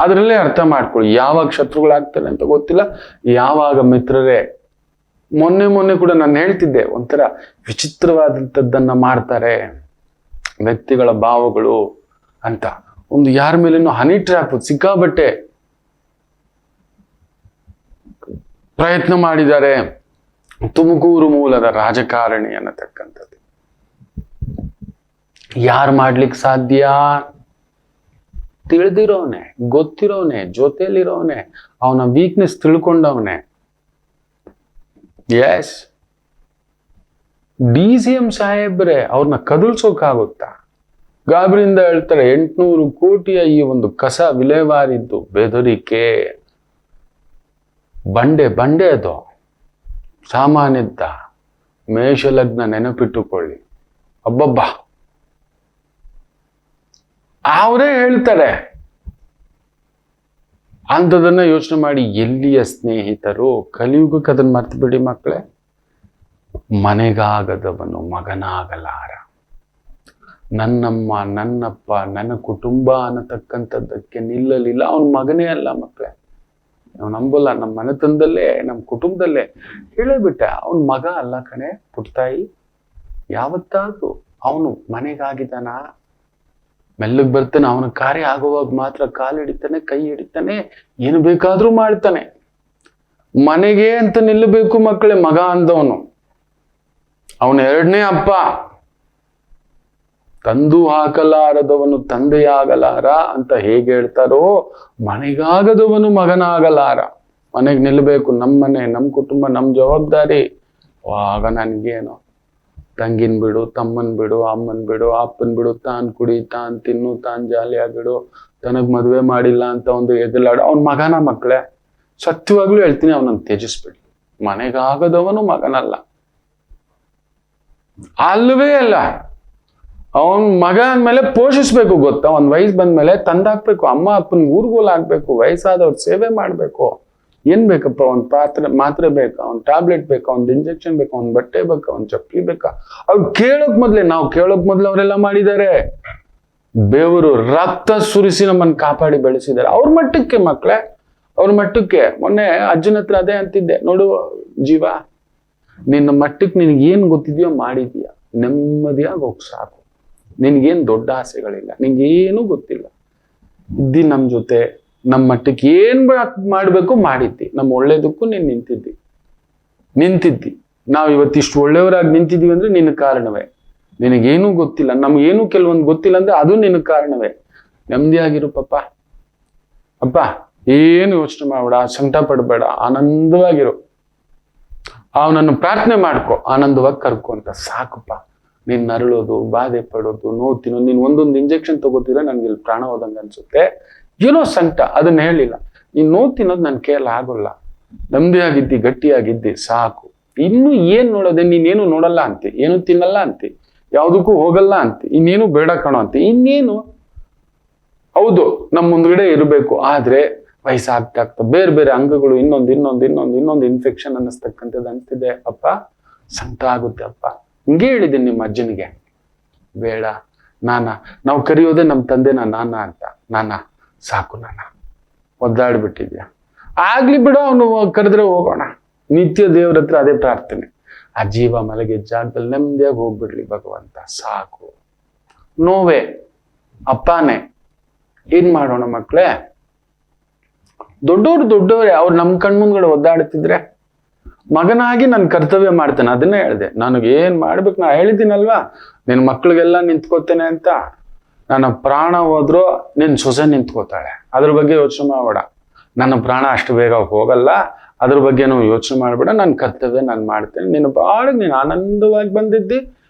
ಅದರಲ್ಲೇ ಅರ್ಥ ಮಾಡ್ಕೊಳ್ಳಿ. ಯಾವಾಗ ಶತ್ರುಗಳಾಗ್ತಾರೆ ಅಂತ ಗೊತ್ತಿಲ್ಲ, ಯಾವಾಗ ಮಿತ್ರರೇ. ಮೊನ್ನೆ ಕೂಡ ನಾನು ಹೇಳ್ತಿದ್ದೆ, ಒಂಥರ ವಿಚಿತ್ರವಾದಂಥದ್ದನ್ನ ಮಾಡ್ತಾರೆ ವ್ಯಕ್ತಿಗಳ ಭಾವಗಳು ಅಂತ. ಒಂದು ಯಾರ ಮೇಲೇನೋ ಹನಿ ಟ್ರ್ಯಾಪ್ ಸಿಕ್ಕಾಬಟ್ಟೆ ಪ್ರಯತ್ನ ಮಾಡಿದ್ದಾರೆ. ತುಮಕೂರು ಮೂಲದ ರಾಜಕಾರಣಿ ಅನ್ನತಕ್ಕಂಥದ್ದು ಯಾರು ಮಾಡ್ಲಿಕ್ಕೆ ಸಾಧ್ಯ? ತಿಳಿದಿರೋನೆ, ಗೊತ್ತಿರೋನೆ, ಜೊತೆಲಿರೋನೆ, ಅವನ ವೀಕ್ನೆಸ್ ತಿಳ್ಕೊಂಡವನೆ. ಎಸ್, DCM ಸಾಹೇಬ್ರೆ ಅವ್ರನ್ನ ಕದಲ್ಸೋಕಾಗುತ್ತಾ? ಗಾಬರಿಯಿಂದ ಹೇಳ್ತಾರೆ 800 ಕೋಟಿಯ ಈ ಒಂದು ಕಸ ವಿಲೇವಾರಿದ್ದು ಬೆದರಿಕೆ. ಬಂಡೆ ಅದು ಸಾಮಾನ್ಯದ್ದ. ಮೇಷಲಗ್ನ ನೆನಪಿಟ್ಟುಕೊಳ್ಳಿ. ಅಬ್ಬಬ್ಬಾ, ಅವರೇ ಹೇಳ್ತಾರೆ. ಅಂಥದನ್ನ ಯೋಚನೆ ಮಾಡಿ. ಎಲ್ಲಿಯ ಸ್ನೇಹಿತರು? ಕಲಿಯುಗಕ್ಕೆ ಅದನ್ನ ಮರ್ತು ಬಿಡಿ ಮಕ್ಕಳೇ. ಮನೆಗಾಗದವನು ಮಗನಾಗಲಾರ. ನನ್ನಮ್ಮ, ನನ್ನಪ್ಪ, ನನ್ನ ಕುಟುಂಬ ಅನ್ನತಕ್ಕಂಥದ್ದಕ್ಕೆ ನಿಲ್ಲಲಿಲ್ಲ. ಅವನ ಮಗನೇ ಅಲ್ಲ ಮಕ್ಕಳೇ. ನಾವು ನಂಬಲ್ಲ. ನಮ್ಮ ಮನೆತನದಲ್ಲೇ, ನಮ್ಮ ಕುಟುಂಬದಲ್ಲೇ ಹೇಳೇಬಿಟ್ಟೆ, ಅವನ ಮಗ ಅಲ್ಲ ಕಣೆ ಪುಟ್ತಾಯಿ. ಯಾವತ್ತಾದ್ರೂ ಅವನು ಮನೆಗಾಗಿದ್ದಾನ? ಮೆಲ್ಲಗ್ ಬರ್ತಾನೆ. ಅವನ ಕಾರ್ಯ ಆಗುವಾಗ ಮಾತ್ರ ಕಾಲು ಹಿಡಿತಾನೆ, ಕೈ ಹಿಡಿತಾನೆ, ಏನು ಬೇಕಾದ್ರೂ ಮಾಡ್ತಾನೆ. ಮನೆಗೆ ಅಂತ ನಿಲ್ಲಬೇಕು ಮಕ್ಕಳೇ ಮಗ ಅಂದವನು. ಅವನ ಎರಡನೇ ಅಪ್ಪ. ತಂದು ಹಾಕಲಾರದವನು ತಂದೆಯಾಗಲಾರ ಅಂತ ಹೇಗೆ ಹೇಳ್ತಾರೋ, ಮನೆಗಾಗದವನು ಮಗನಾಗಲಾರ. ಮನೆಗೆ ನಿಲ್ಲಬೇಕು. ನಮ್ಮ ಮನೆ, ನಮ್ಮ ಕುಟುಂಬ, ನಮ್ಮ ಜವಾಬ್ದಾರಿ. ಆಗ ನನ್ಗೇನು, ತಂಗಿನ್ ಬಿಡು, ತಮ್ಮನ್ ಬಿಡು, ಅಮ್ಮನ್ ಬಿಡು, ಅಪ್ಪನ್ ಬಿಡು, ತಾನ್ ಕುಡಿ, ತಾನ್ ತಿನ್ನು, ತಾನ್ ಜಾಲಿಯಾಗಿಡು, ತನಗ್ ಮದುವೆ ಮಾಡಿಲ್ಲ ಅಂತ ಒಂದು ಎದಲಾಡು. ಅವನ್ ಮಗನ ಮಕ್ಕಳೇ. ಸತ್ಯವಾಗ್ಲೂ ಹೇಳ್ತೀನಿ, ಅವನನ್ನು ತ್ಯಜಿಸ್ಬಿಡಿ. ಮನೆಗಾಗದವನು ಮಗನಲ್ಲ, ಅಲ್ವೇ ಅಲ್ಲ. ಅವನ್ ಮಗ ಅಂದ್ಮೇಲೆ ಪೋಷಿಸ್ಬೇಕು ಗೊತ್ತಾ? ಒಂದ್ ವಯಸ್ಸು ಬಂದ್ಮೇಲೆ ತಂದಾಕ್ಬೇಕು. ಅಮ್ಮ ಅಪ್ಪನ್ ಊರ್ಗೋಲ್ ಹಾಕ್ಬೇಕು. ವಯಸ್ಸಾದವ್ರ ಸೇವೆ ಮಾಡ್ಬೇಕು. ಏನ್ ಬೇಕಪ್ಪ? ಒಂದ್ ಮಾತ್ರೆ ಬೇಕಾ? ಒಂದ್ ಟ್ಯಾಬ್ಲೆಟ್ ಬೇಕಾ? ಒಂದ್ ಇಂಜೆಕ್ಷನ್ ಬೇಕಾ? ಒಂದ್ ಬಟ್ಟೆ ಬೇಕಾ? ಒಂದ್ ಚಪ್ಪಲಿ ಬೇಕಾ? ಅವ್ರು ಕೇಳೋಕ್ ಮೊದ್ಲೇ, ನಾವು ಕೇಳೋಕ್ ಮೊದ್ಲು ಅವರೆಲ್ಲ ಮಾಡಿದ್ದಾರೆ. ಬೆವರು ರಕ್ತ ಸುರಿಸಿ ನಮ್ಮನ್ನ ಕಾಪಾಡಿ ಬೆಳೆಸಿದ್ದಾರೆ. ಅವ್ರ ಮಟ್ಟಕ್ಕೆ ಮಕ್ಕಳೇ, ಅವ್ರ ಮಟ್ಟಕ್ಕೆ. ಮೊನ್ನೆ ಅಜ್ಜನ ಹತ್ರ ಅದೇ ಅಂತಿದ್ದೆ, ನೋಡು ಜೀವ, ನಿನ್ನ ಮಟ್ಟಕ್ಕೆ ನಿನಗೆ ಏನ್ ಗೊತ್ತಿದ್ಯೋ ಮಾಡಿದ್ಯಾ, ನೆಮ್ಮದಿಯಾಗಿ ಹೋಗ್ ಸಾಕು. ನಿನ್ಗೇನ್ ದೊಡ್ಡ ಆಸೆಗಳಿಲ್ಲ, ನಿನ್ಗೇನು ಗೊತ್ತಿಲ್ಲ. ಇದ್ದಿ ನಮ್ ಜೊತೆ, ನಮ್ಮ ಮಟ್ಟಕ್ಕೆ ಏನ್ ಮಾಡ್ಬೇಕು ಮಾಡಿದ್ದಿ. ನಮ್ಮ ಒಳ್ಳೇದಕ್ಕೂ ನೀನ್ ನಿಂತಿದ್ದಿ. ನಾವ್ ಇವತ್ತಿಷ್ಟು ಒಳ್ಳೆಯವರಾಗಿ ನಿಂತಿದೀವಿ ಅಂದ್ರೆ ನಿನ್ನ ಕಾರಣವೇ. ನಿನಗೇನು ಗೊತ್ತಿಲ್ಲ, ನಮ್ಗೇನು ಕೆಲವೊಂದು ಗೊತ್ತಿಲ್ಲ ಅಂದ್ರೆ ಅದು ನಿನ್ನ ಕಾರಣವೇ. ನೆಮ್ಮದಿಯಾಗಿರು ಪಪ್ಪ. ಅಪ್ಪ, ಏನು ಯೋಚನೆ ಮಾಡಬೇಡ, ಸಂಕಟ ಪಡಬೇಡ, ಆನಂದವಾಗಿರು. ಅವನನ್ನು ಪ್ರಾರ್ಥನೆ ಮಾಡ್ಕೊ, ಆನಂದವಾಗಿ ಕರ್ಕೊ ಅಂತ. ಸಾಕಪ್ಪ. ನೀನ್ ನರಳೋದು, ಬಾಧೆ ಪಡೋದು, ನೋವು ತಿನ್ನೋದು, ನೀನ್ ಒಂದೊಂದು ಇಂಜೆಕ್ಷನ್ ತಗೋತಿದ್ರೆ ನನ್ಗೆ ಇಲ್ಲಿ ಪ್ರಾಣ ಹೋದಂಗ ಅನ್ಸುತ್ತೆ, ಏನೋ ಸಂಕಟ, ಅದನ್ನ ಹೇಳಿಲ್ಲ. ನೀನ್ ನೋವು ತಿನ್ನೋದು ನನ್ ಕೈಯಲ್ಲಿ ಆಗೋಲ್ಲ. ನೆಮ್ಮದಿಯಾಗಿದ್ದಿ, ಗಟ್ಟಿಯಾಗಿದ್ದಿ, ಸಾಕು. ಇನ್ನು ಏನ್ ನೋಡೋದೆ? ನೀನೇನು ನೋಡಲ್ಲ ಅಂತಿ, ಏನು ತಿನ್ನಲ್ಲ ಅಂತಿ, ಯಾವ್ದಕ್ಕೂ ಹೋಗಲ್ಲ ಅಂತಿ, ಇನ್ನೇನು ಬೇಡ ಕಣೋ ಅಂತಿ. ಇನ್ನೇನು? ಹೌದು, ನಮ್ ಮುಂದ್ಗಡೆ ಇರಬೇಕು. ಆದ್ರೆ ವಯಸ್ಸಾಗ್ತಾ ಬೇರೆ ಬೇರೆ ಅಂಗಗಳು ಇನ್ನೊಂದು ಇನ್ಫೆಕ್ಷನ್ ಅನ್ನಿಸ್ತಕ್ಕಂಥದ್ದು ಅಂತಿದೆ. ಅಪ್ಪ, ಸಂಕಟ ಆಗುತ್ತೆ ಅಪ್ಪ. ಹಿಂಗೆ ಹೇಳಿದ್ದೀನಿ ನಿಮ್ಮ ಅಜ್ಜನಿಗೆ. ಬೇಡ ನಾವು ಕರೆಯೋದೇ ನಮ್ಮ ತಂದೆನ ನಾನ ಅಂತ. ಸಾಕು, ಒದ್ದಾಡ್ಬಿಟ್ಟಿದ್ಯಾ, ಆಗ್ಲಿ ಬಿಡೋ, ಅವನು ಕರೆದ್ರೆ ಹೋಗೋಣ. ನಿತ್ಯ ದೇವ್ರ ಹತ್ರ ಅದೇ ಪ್ರಾರ್ಥನೆ. ಆ ಜೀವ ಮಲಗಿದ ಜಾಗದಲ್ಲಿ ನೆಮ್ಮದಿಯಾಗಿ ಹೋಗ್ಬಿಡ್ಲಿ ಭಗವಂತ, ಸಾಕು. ನೋವೇ ಅಪ್ಪನೇ. ಏನ್ ಮಾಡೋಣ ಮಕ್ಳೇ? ದೊಡ್ಡವ್ರೆ ಅವ್ರು ನಮ್ ಕಣ್ಮುಂದ್ಗಡೆ ಒದ್ದಾಡ್ತಿದ್ರೆ, ಮಗನಾಗಿ ನಾನು ಕರ್ತವ್ಯ ಮಾಡ್ತೇನೆ. ಅದನ್ನೇ ಹೇಳ್ದೆ. ನನಗೆ ಏನ್ ಮಾಡ್ಬೇಕು ನಾ ಹೇಳಿದ್ದೀನಲ್ವಾ, ನಿನ್ ಮಕ್ಳಿಗೆಲ್ಲ ನಿಂತ್ಕೋತೇನೆ ಅಂತ. ನನ್ನ ಪ್ರಾಣ ಹೋದ್ರು ನಿನ್ ಸೊಸೆ ನಿಂತ್ಕೋತಾಳೆ. ಅದ್ರ ಬಗ್ಗೆ ಯೋಚನೆ ಮಾಡಬೇಡ. ನನ್ನ ಪ್ರಾಣ ಅಷ್ಟು ಬೇಗ ಹೋಗಲ್ಲ, ಅದ್ರ ಬಗ್ಗೆನೂ ಯೋಚನೆ ಮಾಡ್ಬೇಡ. ನನ್ನ ಕರ್ತವ್ಯ ನಾನು ಮಾಡ್ತೇನೆ. ನಿನ್ನ ಬಾಳಿಗೆ ನೀನು ಆನಂದವಾಗಿ ಬಂದಿದ್ದಿ,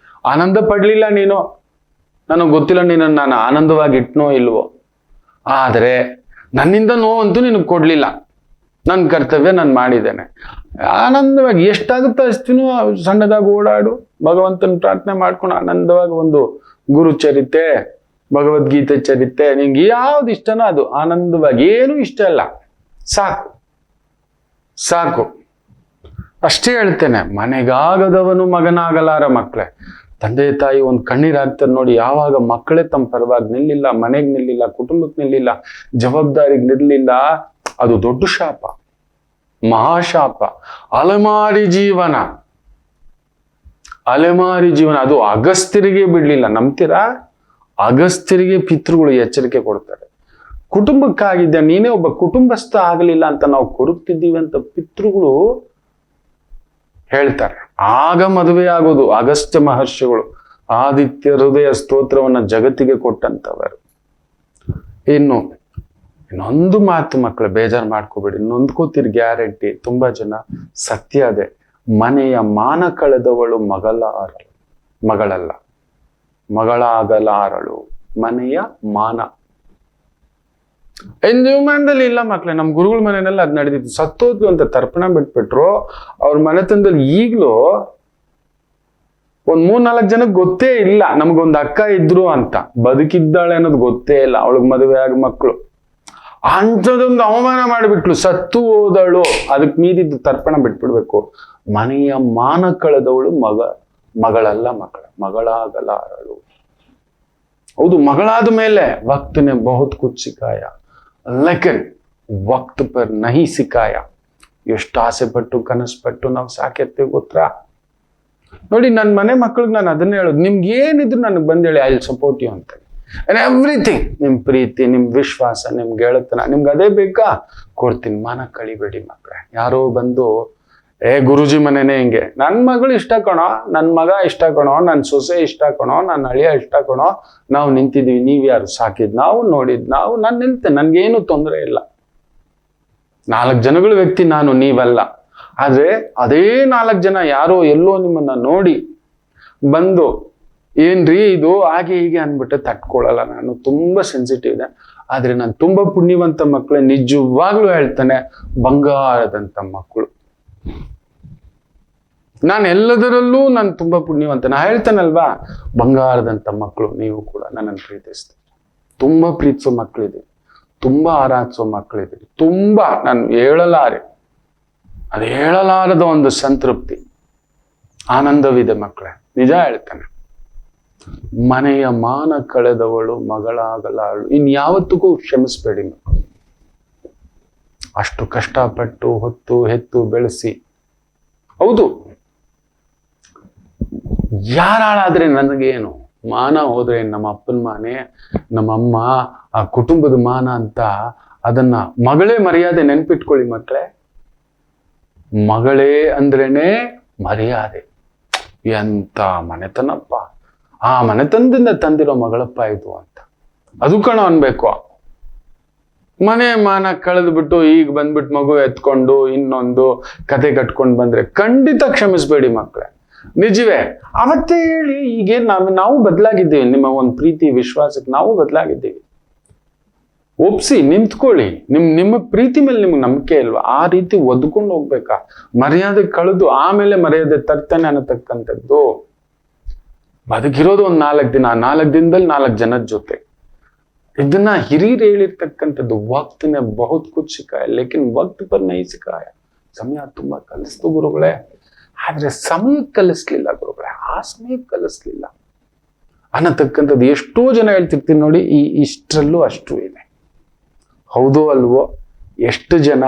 ಆನಂದ ಪಡ್ಲಿಲ್ಲ ನೀನು. ನನಗೆ ಗೊತ್ತಿಲ್ಲ ನೀನನ್ನು ನಾನು ಆನಂದವಾಗಿ ಇಟ್ನೋ ಇಲ್ವೋ, ಆದರೆ ನನ್ನಿಂದ ನೋವಂತೂ ನಿನಗೆ ಕೊಡ್ಲಿಲ್ಲ. ನನ್ನ ಕರ್ತವ್ಯ ನಾನು ಮಾಡಿದ್ದೇನೆ. ಆನಂದವಾಗಿ ಎಷ್ಟಾಗುತ್ತೋ ಅಷ್ಟಿನೂ ಸಣ್ಣದಾಗಿ ಓಡಾಡು, ಭಗವಂತನ ಪ್ರಾರ್ಥನೆ ಮಾಡ್ಕೊಂಡು ಆನಂದವಾಗಿ ಒಂದು ಗುರು ಚರಿತೆ, ಭಗವದ್ಗೀತೆ ಚರಿತೆ, ನಿಂಗೆ ಯಾವ್ದು ಇಷ್ಟನೋ ಅದು ಆನಂದವಾಗಿ. ಏನು ಇಷ್ಟ ಇಲ್ಲ, ಸಾಕು. ಅಷ್ಟೇ ಹೇಳ್ತೇನೆ. ಮನೆಗಾಗದವನು ಮಗನಾಗಲಾರ ಮಕ್ಕಳೇ. ತಂದೆ ತಾಯಿ ಒಂದು ಕಣ್ಣೀರ್ ಹಾಕ್ತಾರೆ ನೋಡಿ. ಯಾವಾಗ ಮಕ್ಕಳೇ ತಮ್ಮ ಪರವಾಗಿ ನಿಲ್ಲಿಲ್ಲ, ಮನೆಗೆ ನಿಲ್ಲಿಲ್ಲ, ಕುಟುಂಬಕ್ಕೆ ನಿಲ್ಲಿಲ್ಲ, ಜವಾಬ್ದಾರಿಗೆ ನಿಲ್ಲಿಲ್ಲ, ಅದು ದೊಡ್ಡ ಶಾಪ, ಮಹಾಶಾಪ. ಅಲೆಮಾರಿ ಜೀವನ. ಅದು ಅಗಸ್ತ್ಯರಿಗೆ ಬಿಡ್ಲಿಲ್ಲ. ನಂಬ್ತೀರಾ? ಅಗಸ್ತ್ಯರಿಗೆ ಪಿತೃಗಳು ಎಚ್ಚರಿಕೆ ಕೊಡ್ತಾರೆ. ಕುಟುಂಬಕ್ಕಾಗಿದ್ದ ನೀನೇ ಒಬ್ಬ ಕುಟುಂಬಸ್ಥ ಆಗಲಿಲ್ಲ ಅಂತ ನಾವು ಕೊರುಕ್ತಿದ್ದೀವಿ ಅಂತ ಪಿತೃಗಳು ಹೇಳ್ತಾರೆ. ಆಗ ಮದುವೆ ಆಗೋದು ಅಗಸ್ತ್ಯ ಮಹರ್ಷಿಗಳು ಆದಿತ್ಯ ಹೃದಯ ಸ್ತೋತ್ರವನ್ನ ಜಗತ್ತಿಗೆ ಕೊಟ್ಟಂತವರು. ಇನ್ನೊಂದು ಮಾತು ಮಕ್ಕಳು, ಬೇಜಾರು ಮಾಡ್ಕೋಬೇಡಿ, ನೊಂದ್ಕೋತೀರಿ ಗ್ಯಾರಂಟಿ. ತುಂಬಾ ಜನ ಸತ್ಯ ಅದೇ, ಮನೆಯ ಮಾನ ಕಳೆದವಳು ಮಗಳಲ್ಲ, ಮಗಳಾಗಲಾರಳು. ಮನೆಯ ಮಾನ ಜೀವಮಾನದಲ್ಲಿ ಇಲ್ಲ ಮಕ್ಳೇ. ನಮ್ ಗುರುಗಳ ಮನೆಯಲ್ಲಿ ಅದ್ ನಡೆದಿತ್ತು. ಸತ್ತೋದ್ಲು ಅಂತ ತರ್ಪಣ ಬಿಟ್ಬಿಟ್ರು. ಅವ್ರ ಮನೆತನದಲ್ಲಿ ಈಗ್ಲೂ ಒಂದ್ 3-4 ಜನಕ್ಕೆ ಗೊತ್ತೇ ಇಲ್ಲ ನಮ್ಗೊಂದ್ ಅಕ್ಕ ಇದ್ರು ಅಂತ. ಬದುಕಿದ್ದಾಳೆ ಅನ್ನೋದು ಗೊತ್ತೇ ಇಲ್ಲ. ಅವಳಿಗೆ ಮದುವೆ ಆಗ ಮಕ್ಕಳು ಅಂಥದೊಂದು ಅವಮಾನ ಮಾಡಿಬಿಟ್ಲು. ಸತ್ತು ಹೋದಳು, ಅದಕ್ಕೆ ಮೀರಿದ್ದು ತರ್ಪಣ ಬಿಟ್ಬಿಡ್ಬೇಕು. ಮನೆಯ ಮಾನ ಕಳೆದವಳು ಮಗಳಲ್ಲ ಮಗಳಾಗಲಾರಳು. ಹೌದು, ಮಗಳಾದ ಮೇಲೆ ವಕ್ತನೆ ಬಹುತ್ ಕುಚ್ ಸಿಕಾಯ ಲೇಕಿನ್ ವಕ್ತ್ ಪರ್ ನಹಿ ಸಿಕಾಯ. ಎಷ್ಟು ಆಸೆ ಪಟ್ಟು ಕನಸು ಪಟ್ಟು ನಾವು ಸಾಕಿರ್ತೀವಿ ಗೊತ್ತಾ. ನೋಡಿ, ನನ್ನ ಮನೆ ಮಕ್ಕಳಿಗೆ ನಾನು ಅದನ್ನೇ ಹೇಳೋದು, ನಿಮ್ಗೆ ಏನಿದ್ರು ನನಗೆ ಬಂದು ಹೇಳಿ, ಐ ವಿಲ್ ಸಪೋರ್ಟ್ ಯು ಅಂತ. ಎವ್ರಿಥಿಂಗ್, ನಿಮ್ ಪ್ರೀತಿ, ನಿಮ್ ವಿಶ್ವಾಸ, ನಿಮ್ ಗೆಳತನ, ನಿಮ್ಗೆ ಅದೇ ಬೇಕಾ ಕೊಡ್ತೀನಿ. ಮಾನ ಕಳಿಬೇಡಿ ಮಕ್ಕಳೇ. ಯಾರೋ ಬಂದು ಗುರುಜಿ ಮನೆನೇ ಹಿಂಗೆ, ನನ್ನ ಮಗಳು ಇಷ್ಟ ಕಣೋ, ನನ್ನ ಮಗ ಇಷ್ಟ ಕಣೋ, ನನ್ನ ಸೊಸೆ ಇಷ್ಟ ಕಣೋ, ನನ್ನ ಅಳಿಯ ಇಷ್ಟ ಕಣೋ, ನಾವು ನಿಂತಿದ್ವಿ, ನೀವ್ಯಾರು ಸಾಕಿದ್ ನಾವು, ನೋಡಿದ್ ನಾವು, ನಾನು ನಿಲ್ತೆ, ನನ್ಗೇನು ತೊಂದರೆ ಇಲ್ಲ. 4 ಜನಗಳ ವ್ಯಕ್ತಿ ನಾನು, ನೀವಲ್ಲ. ಆದ್ರೆ ಅದೇ 4 ಜನ ಯಾರೋ ಎಲ್ಲೋ ನಿಮ್ಮನ್ನ ನೋಡಿ ಬಂದು ಏನ್ರಿ ಇದು ಹಾಗೆ ಹೀಗೆ ಅನ್ಬಿಟ್ಟು ತಟ್ಕೊಳ್ಳಲ್ಲ. ನಾನು ತುಂಬಾ ಸೆನ್ಸಿಟಿವ್ ಇದೆ. ಆದ್ರೆ ನಾನು ತುಂಬಾ ಪುಣ್ಯವಂತ ಮಕ್ಕಳೇ, ನಿಜವಾಗ್ಲೂ ಹೇಳ್ತಾನೆ, ಬಂಗಾರದಂತ ಮಕ್ಕಳು. ನಾನು ಎಲ್ಲದರಲ್ಲೂ ನಾನು ತುಂಬಾ ಪುಣ್ಯವಂತ. ನಾ ಹೇಳ್ತಾನಲ್ವಾ, ಬಂಗಾರದಂತ ಮಕ್ಕಳು. ನೀವು ಕೂಡ ನನ್ನನ್ನು ಪ್ರೀತಿಸ್ತೀರಿ, ತುಂಬಾ ಪ್ರೀತಿಸೋ ಮಕ್ಕಳಿದೆ, ತುಂಬಾ ಆರಾಧಿಸೋ ಮಕ್ಕಳಿದೆ, ತುಂಬಾ ನಾನು ಹೇಳಲಾರದ ಒಂದು ಸಂತೃಪ್ತಿ, ಆನಂದವಿದೆ ಮಕ್ಕಳೇ. ನಿಜ ಹೇಳ್ತಾನೆ, ಮನೆಯ ಮಾನ ಕಳೆದವಳು ಮಗಳಾಗಲಾರಳು. ಇನ್ಯಾವತ್ತಿಗೂ ಕ್ಷಮಿಸ್ಬೇಡಿ ಮಕ್ಕಳು. ಅಷ್ಟು ಕಷ್ಟಪಟ್ಟು ಹೊತ್ತು ಹೆತ್ತು ಬೆಳೆಸಿ, ಹೌದು, ಯಾರಾಳಾದ್ರೆ ನನಗೇನು, ಮಾನ ಹೋದ್ರೆ ನಮ್ಮ ಅಪ್ಪನ ಮಾನೆ, ನಮ್ಮಮ್ಮ, ಆ ಕುಟುಂಬದ ಮಾನ ಅಂತ ಅದನ್ನ ಮಗಳೇ ಮರ್ಯಾದೆ. ನೆನ್ಪಿಟ್ಕೊಳ್ಳಿ ಮಕ್ಕಳೇ, ಮಗಳೇ ಅಂದ್ರೇನೆ ಮರ್ಯಾದೆ. ಎಂತ ಮನೆತನಪ್ಪ, ಆ ಮನೆತನದಿಂದ ತಂದಿರೋ ಮಗಳಪ್ಪ ಇದು ಅಂತ ಅದು ಕಣೋ ಅನ್ಬೇಕು. ಮನೆ ಮಾನ ಕಳೆದು ಬಿಟ್ಟು ಈಗ ಬಂದ್ಬಿಟ್ಟು ಮಗು ಎತ್ಕೊಂಡು ಇನ್ನೊಂದು ಕತೆ ಕಟ್ಕೊಂಡು ಬಂದ್ರೆ ಖಂಡಿತ ಕ್ಷಮಿಸ್ಬೇಡಿ ಮಕ್ಕಳೇ. ನಿಜವೇ, ಅವತ್ತೇ ಹೇಳಿ. ಈಗೇನ್ ನಾವು ಬದಲಾಗಿದ್ದೀವಿ, ನಿಮ್ಮ ಒಂದು ಪ್ರೀತಿ ವಿಶ್ವಾಸಕ್ಕೆ ನಾವು ಬದಲಾಗಿದ್ದೀವಿ. ಒಪ್ಸಿ ನಿಂತ್ಕೊಳ್ಳಿ. ನಿಮ್ಮ ಪ್ರೀತಿ ಮೇಲೆ ನಿಮ್ಗೆ ನಂಬಿಕೆ ಇಲ್ವಾ? ಆ ರೀತಿ ಒದ್ಕೊಂಡು ಹೋಗ್ಬೇಕಾ? ಮರ್ಯಾದೆ ಕಳೆದು ಆಮೇಲೆ ಮರ್ಯಾದೆ ತರ್ತಾನೆ ಅನ್ನತಕ್ಕಂಥದ್ದು. ಬದುಕಿರೋದು ಒಂದು 4 ದಿನ, 4 ದಿನದಲ್ಲಿ 4 ಜನದ ಜೊತೆ. ಇದನ್ನ ಹಿರಿಯರು ಹೇಳಿರ್ತಕ್ಕಂಥದ್ದು. ವಕ್ತನೆ ಬಹುತ್ ಕುಚ್ ಸಿಕಾಯ ಲೇಕಿನ್ ವಕ್ತ್ ಪರ್ ನಹಿ ಸಿಕಾಯ. ಸಮಯ ತುಂಬಾ ಕಲಿಸ್ತು ಗುರುಗಳೇ, ಆದ್ರೆ ಸಮಯಕ್ಕೆ ಕಲಿಸ್ಲಿಲ್ಲ ಗುರುಗಳೇ, ಆ ಸಮಯಕ್ಕೆ ಕಲಿಸ್ಲಿಲ್ಲ ಅನ್ನತಕ್ಕಂಥದ್ದು ಎಷ್ಟೋ ಜನ ಹೇಳ್ತಿರ್ತೀನಿ ನೋಡಿ. ಇಷ್ಟರಲ್ಲೂ ಅಷ್ಟು ಇದೆ. ಹೌದೋ ಅಲ್ವೋ? ಎಷ್ಟು ಜನ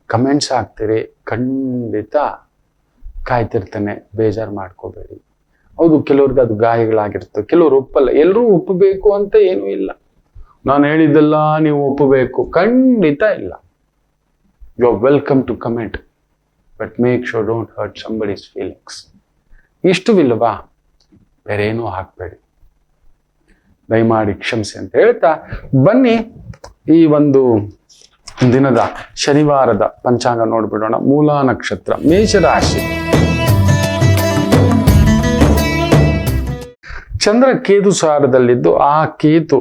ಕಮೆಂಟ್ಸ್ ಹಾಕ್ತೀರಿ, ಖಂಡಿತ ಕಾಯ್ತಿರ್ತಾನೆ, ಬೇಜಾರು ಮಾಡ್ಕೋಬೇಡಿ. ಹೌದು, ಕೆಲವ್ರಿಗೆ ಅದು ಗಾಯಗಳಾಗಿರ್ತವೆ, ಕೆಲವ್ರು ಒಪ್ಪಲ್ಲ. ಎಲ್ಲರೂ ಒಪ್ಪಬೇಕು ಅಂತ ಏನೂ ಇಲ್ಲ. ನಾನು ಹೇಳಿದ್ದೆಲ್ಲ ನೀವು ಒಪ್ಪಬೇಕು, ಖಂಡಿತ ಇಲ್ಲ. You are welcome to comment, but make sure don't hurt somebody's feelings. ಇಷ್ಟವಿಲ್ಲವಾ? ಬೇರೆ ಏನೂ ಹಾಕ್ಬೇಡಿ, ದಯಮಾಡಿ ಕ್ಷಮಿಸಿ ಅಂತ ಹೇಳ್ತಾ ಬನ್ನಿ ಈ ಒಂದು ದಿನದ ಶನಿವಾರದ ಪಂಚಾಂಗ ನೋಡ್ಬಿಡೋಣ. ಮೂಲ ನಕ್ಷತ್ರ, ಮೇಷರಾಶಿ. ಚಂದ್ರ ಕೇತು ಸಾರದಲ್ಲಿದ್ದು, ಆ ಕೇತು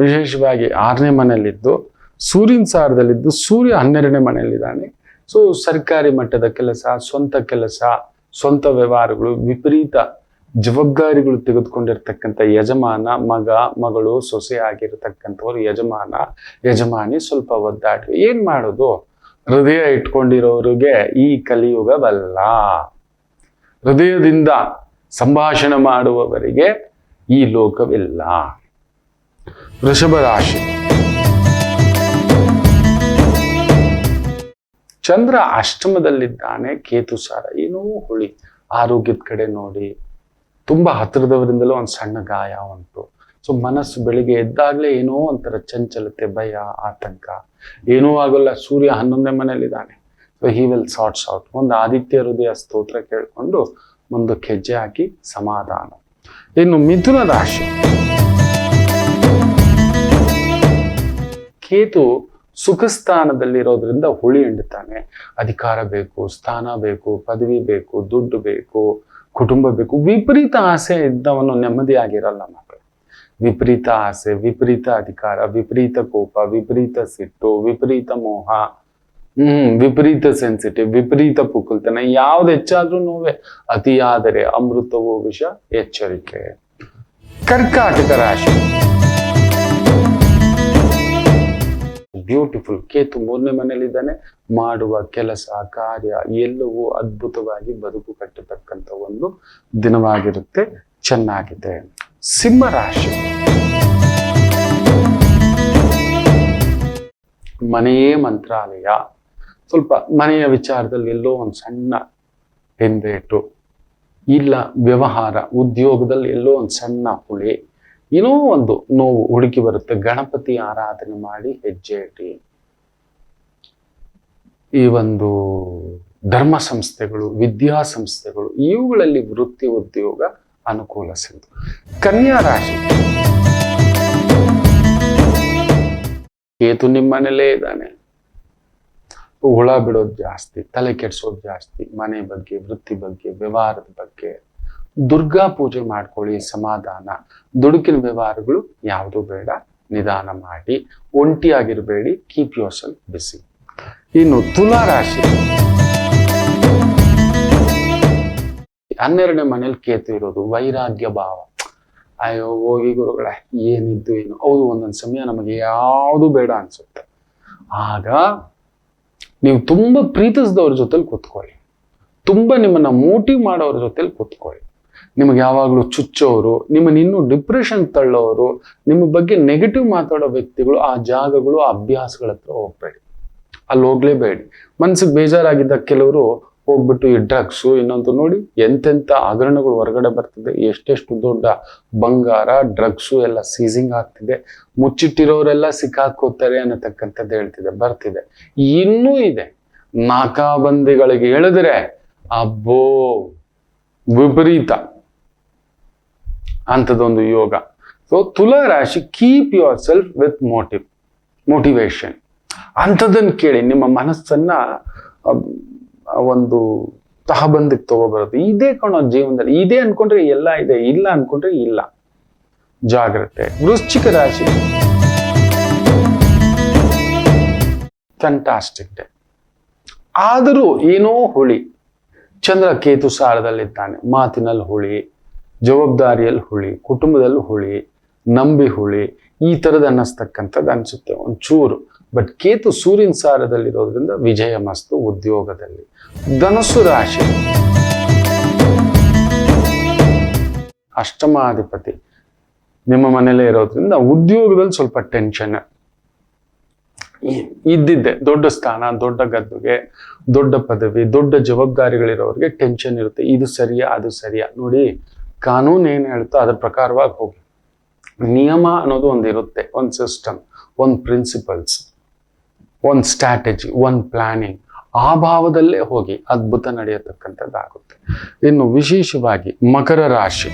ವಿಶೇಷವಾಗಿ 6ನೇ ಮನೆಯಲ್ಲಿದ್ದು, ಸೂರ್ಯನ ಸಾರದಲ್ಲಿದ್ದು, ಸೂರ್ಯ 12ನೇ ಮನೆಯಲ್ಲಿದ್ದಾನೆ. ಸೊ ಸರ್ಕಾರಿ ಮಟ್ಟದ ಕೆಲಸ, ಸ್ವಂತ ಕೆಲಸ, ಸ್ವಂತ ವ್ಯವಹಾರಗಳು, ವಿಪರೀತ ಜವಾಬ್ದಾರಿಗಳು ತೆಗೆದುಕೊಂಡಿರ್ತಕ್ಕಂಥ ಯಜಮಾನ, ಮಗ, ಮಗಳು, ಸೊಸೆ ಆಗಿರತಕ್ಕಂಥವ್ರು, ಯಜಮಾನಿ ಸ್ವಲ್ಪ ಒದ್ದಾಟ. ಏನ್ ಮಾಡೋದು? ಹೃದಯ ಇಟ್ಕೊಂಡಿರೋರಿಗೆ ಈ ಕಲಿಯುಗವಲ್ಲ. ಹೃದಯದಿಂದ ಸಂಭಾಷಣೆ ಮಾಡುವವರಿಗೆ ಈ ಲೋಕವಿಲ್ಲ. ವೃಷಭ ರಾಶಿ. ಚಂದ್ರ ಅಷ್ಟಮದಲ್ಲಿದ್ದಾನೆ, ಕೇತು ಸಾರ. ಏನೋ ಹುಳಿ. ಆರೋಗ್ಯದ ಕಡೆ ನೋಡಿ. ತುಂಬಾ ಹತ್ತಿರದವರಿಂದಲೂ ಒಂದು ಸಣ್ಣ ಗಾಯ ಉಂಟು. ಸೊ ಮನಸ್ಸು ಬೆಳಿಗ್ಗೆ ಎದ್ದಾಗಲೇ ಏನೋ ಒಂಥರ ಚಂಚಲತೆ, ಭಯ, ಆತಂಕ. ಏನೂ ಆಗೋಲ್ಲ, ಸೂರ್ಯ 11ನೇ ಮನೆಯಲ್ಲಿದ್ದಾನೆ. So he will sorts out. ಒಂದು ಆದಿತ್ಯ ಹೃದಯ ಸ್ತೋತ್ರ ಕೇಳಿಕೊಂಡು ಮುಂದಕ್ಕೆ ಹೆಜ್ಜೆ ಹಾಕಿ ಸಮಾಧಾನ. ಇನ್ನು ಮಿಥುನ ರಾಶಿ, ಕೇತು ಸುಖ ಸ್ಥಾನದಲ್ಲಿರೋದ್ರಿಂದ ಹುಳಿ ಹಿಂಡುತ್ತಾನೆ. ಅಧಿಕಾರ ಬೇಕು, ಸ್ಥಾನ ಬೇಕು, ಪದವಿ ಬೇಕು, ದುಡ್ಡು ಬೇಕು, ಕುಟುಂಬ ಬೇಕು. ವಿಪರೀತ ಆಸೆ ಇದ್ದವನು ನೆಮ್ಮದಿಯಾಗಿರಲ್ಲ ಮಕ್ಕಳು. ವಿಪರೀತ ಆಸೆ, ವಿಪರೀತ ಅಧಿಕಾರ, ವಿಪರೀತ ಕೋಪ, ವಿಪರೀತ ಸಿಟ್ಟು, ವಿಪರೀತ ಮೋಹ, ವಿಪರೀತ ಸೆನ್ಸಿಟಿವ್, ವಿಪರೀತ ಪುಕ್ಕಲ್ತನ. ಯಾವ್ದು ಹೆಚ್ಚಾದ್ರೂ ನೋವೇ. ಅತಿಯಾದರೆ ಅಮೃತವೋ ವಿಷ, ಎಚ್ಚರಿಕೆ. ಕರ್ಕಾಟಕ ರಾಶಿ, ಬ್ಯೂಟಿಫುಲ್. ಕೇತು 3ನೇ ಮನೆಯಲ್ಲಿದ್ದಾನೆ. ಮಾಡುವ ಕೆಲಸ ಕಾರ್ಯ ಎಲ್ಲವೂ ಅದ್ಭುತವಾಗಿ ಬದುಕು ಕಟ್ಟತಕ್ಕಂಥ ಒಂದು ದಿನವಾಗಿರುತ್ತೆ. ಚೆನ್ನಾಗಿದೆ. ಸಿಂಹ ರಾಶಿ, ಮನೆಯೇ ಮಂತ್ರಾಲಯ. ಸ್ವಲ್ಪ ಮನೆಯ ವಿಚಾರದಲ್ಲಿ ಎಲ್ಲೋ ಒಂದು ಸಣ್ಣ ಹಿಂದೇಟು, ಇಲ್ಲ ವ್ಯವಹಾರ ಉದ್ಯೋಗದಲ್ಲಿ ಎಲ್ಲೋ ಒಂದು ಸಣ್ಣ ಹುಳಿ, ಏನೋ ಒಂದು ನೋವು ಹುಡುಕಿ ಬರುತ್ತೆ. ಗಣಪತಿ ಆರಾಧನೆ ಮಾಡಿ ಹೆಜ್ಜೆ ಇಡಿ. ಈ ಒಂದು ಧರ್ಮ ಸಂಸ್ಥೆಗಳು, ವಿದ್ಯಾಸಂಸ್ಥೆಗಳು, ಇವುಗಳಲ್ಲಿ ವೃತ್ತಿ ಉದ್ಯೋಗ ಅನುಕೂಲ ಸಿಂಧು. ಕನ್ಯಾ ರಾಶಿ, ಕೇತು ನಿಮ್ಮ ಮನೇಲೇ ಇದ್ದಾನೆ. ಹುಳ ಬಿಡೋದು ಜಾಸ್ತಿ, ತಲೆ ಕೆಡ್ಸೋದು ಜಾಸ್ತಿ. ಮನೆ ಬಗ್ಗೆ, ವೃತ್ತಿ ಬಗ್ಗೆ, ವ್ಯವಹಾರದ ಬಗ್ಗೆ. ದುರ್ಗಾ ಪೂಜೆ ಮಾಡ್ಕೊಳ್ಳಿ, ಸಮಾಧಾನ. ದುಡುಕಿನ ವ್ಯವಹಾರಗಳು ಯಾವುದು ಬೇಡ, ನಿಧಾನ ಮಾಡಿ. ಒಂಟಿಯಾಗಿರಬೇಡಿ, ಕೀಪ್ ಯೋರ್ ಸೆಲ್ಫ್ ಬಿಸಿ. ಇನ್ನು ತುಲಾ ರಾಶಿ, 12ನೇ ಮನೇಲಿ ಕೇತು ಇರೋದು. ವೈರಾಗ್ಯ ಭಾವ. ಅಯ್ಯೋ ಹೋಗಿ ಗುರುಗಳೇ, ಏನಿದ್ದು ಏನು. ಹೌದು, ಒಂದೊಂದು ಸಮಯ ನಮಗೆ ಯಾವುದು ಬೇಡ ಅನ್ಸುತ್ತೆ. ಆಗ ನೀವು ತುಂಬಾ ಪ್ರೀತಿಸಿದವ್ರ ಜೊತೆಲಿ ಕೂತ್ಕೊಳ್ಳಿ, ತುಂಬಾ ನಿಮ್ಮನ್ನ ಮೋಟಿವ್ ಮಾಡೋರ ಜೊತೆಲಿ ಕೂತ್ಕೊಳ್ಳಿ. ನಿಮಗೆ ಯಾವಾಗಲೂ ಚುಚ್ಚೋರು, ನಿಮ್ಮನ್ನ ಇನ್ನೂ ಡಿಪ್ರೆಷನ್ ತಳ್ಳೋರು, ನಿಮ್ಮ ಬಗ್ಗೆ ನೆಗೆಟಿವ್ ಮಾತಾಡೋ ವ್ಯಕ್ತಿಗಳು, ಆ ಜಾಗಗಳು, ಆ ಅಭ್ಯಾಸಗಳ ಹತ್ರ ಹೋಗ್ಬೇಡಿ. ಅಲ್ಲಿ ಹೋಗ್ಲೇಬೇಡಿ. ಮನ್ಸಿಗೆ ಬೇಜಾರಾಗಿದ್ದ ಕೆಲವರು ಹೋಗ್ಬಿಟ್ಟು ಈ ಡ್ರಗ್ಸು ಇನ್ನೊಂದು ನೋಡಿ ಎಂತೆಂಥ ಹಗರಣಗಳು ಹೊರಗಡೆ ಬರ್ತದೆ. ಎಷ್ಟೆಷ್ಟು ದೊಡ್ಡ ಬಂಗಾರ, ಡ್ರಗ್ಸು ಎಲ್ಲ ಸೀಸಿಂಗ್ ಆಗ್ತಿದೆ. ಮುಚ್ಚಿಟ್ಟಿರೋರೆಲ್ಲ ಸಿಕ್ಕಾಕೋತಾರೆ ಅನ್ನತಕ್ಕಂಥದ್ದು ಬರ್ತಿದೆ. ಇನ್ನೂ ಇದೆ. ನಾಕಾಬಂದಿಗಳಿಗೆ ಹೇಳಿದ್ರೆ ಅಬ್ಬೋ ವಿಪರೀತ ಅಂಥದ್ದೊಂದು ಯೋಗ. ಸೊ ತುಲಾ ರಾಶಿ, keep yourself with motivation. ಅಂಥದ್ದನ್ನು ಕೇಳಿ ನಿಮ್ಮ ಮನಸ್ಸನ್ನ ಒಂದು ತಹಬಂದಿಗೆ ತಗೋಬರೋದು. ಇದೇ ಕಣೋ ಜೀವನದಲ್ಲಿ. ಇದೇ ಅನ್ಕೊಂಡ್ರೆ ಎಲ್ಲ ಇದೆ, ಇಲ್ಲ ಅನ್ಕೊಂಡ್ರೆ ಇಲ್ಲ. ಜಾಗ್ರತೆ. ವೃಶ್ಚಿಕ ರಾಶಿ, ಫ್ಯಾಂಟಾಸ್ಟಿಕ್ ಡೇ. ಆದರೂ ಏನೋ ಹುಳಿ. ಚಂದ್ರ ಕೇತು ಸಾರದಲ್ಲಿದ್ದಾನೆ. ಮಾತಿನಲ್ಲಿ ಹುಳಿ, ಜವಾಬ್ದಾರಿಯಲ್ಲಿ ಹುಳಿ, ಕುಟುಂಬದಲ್ಲಿ ಹುಳಿ, ನಂಬಿ ಹುಳಿ, ಈ ಥರದ್ದು ಅನ್ನಿಸ್ತಕ್ಕಂಥದ್ದು ಅನ್ಸುತ್ತೆ ಒಂಚೂರು. ಬಟ್ ಕೇತು ಸೂರ್ಯನ ಸಾರದಲ್ಲಿರೋದ್ರಿಂದ ವಿಜಯ ಮಸ್ತು ಉದ್ಯೋಗದಲ್ಲಿ. ಧನುಸ್ಸು ರಾಶಿ, ಅಷ್ಟಮಾಧಿಪತಿ ನಿಮ್ಮ ಮನೇಲೇ ಇರೋದ್ರಿಂದ ಉದ್ಯೋಗದಲ್ಲಿ ಸ್ವಲ್ಪ ಟೆನ್ಷನ್ ಇದ್ದಿದ್ದೆ. ದೊಡ್ಡ ಸ್ಥಾನ, ದೊಡ್ಡ ಗದ್ದುಗೆ, ದೊಡ್ಡ ಪದವಿ, ದೊಡ್ಡ ಜವಾಬ್ದಾರಿಗಳಿರೋರಿಗೆ ಟೆನ್ಷನ್ ಇರುತ್ತೆ. ಇದು ಸರಿಯಾ, ಅದು ಸರಿಯಾ ನೋಡಿ. ಕಾನೂನು ಏನು ಹೇಳುತ್ತೋ ಅದ್ರ ಪ್ರಕಾರವಾಗಿ ಹೋಗಿ. ನಿಯಮ ಅನ್ನೋದು ಒಂದು ಇರುತ್ತೆ, ಒಂದು ಸಿಸ್ಟಮ್, ಒಂದು ಪ್ರಿನ್ಸಿಪಲ್ಸ್, ಒಂದು ಸ್ಟ್ರಾಟಜಿ, ಒಂದು ಪ್ಲಾನಿಂಗ್. ಆ ಭಾವದಲ್ಲೇ ಹೋಗಿ ಅದ್ಭುತ ನಡೆಯತಕ್ಕಂಥದ್ದಾಗುತ್ತೆ. ಇನ್ನು ವಿಶೇಷವಾಗಿ ಮಕರ ರಾಶಿ,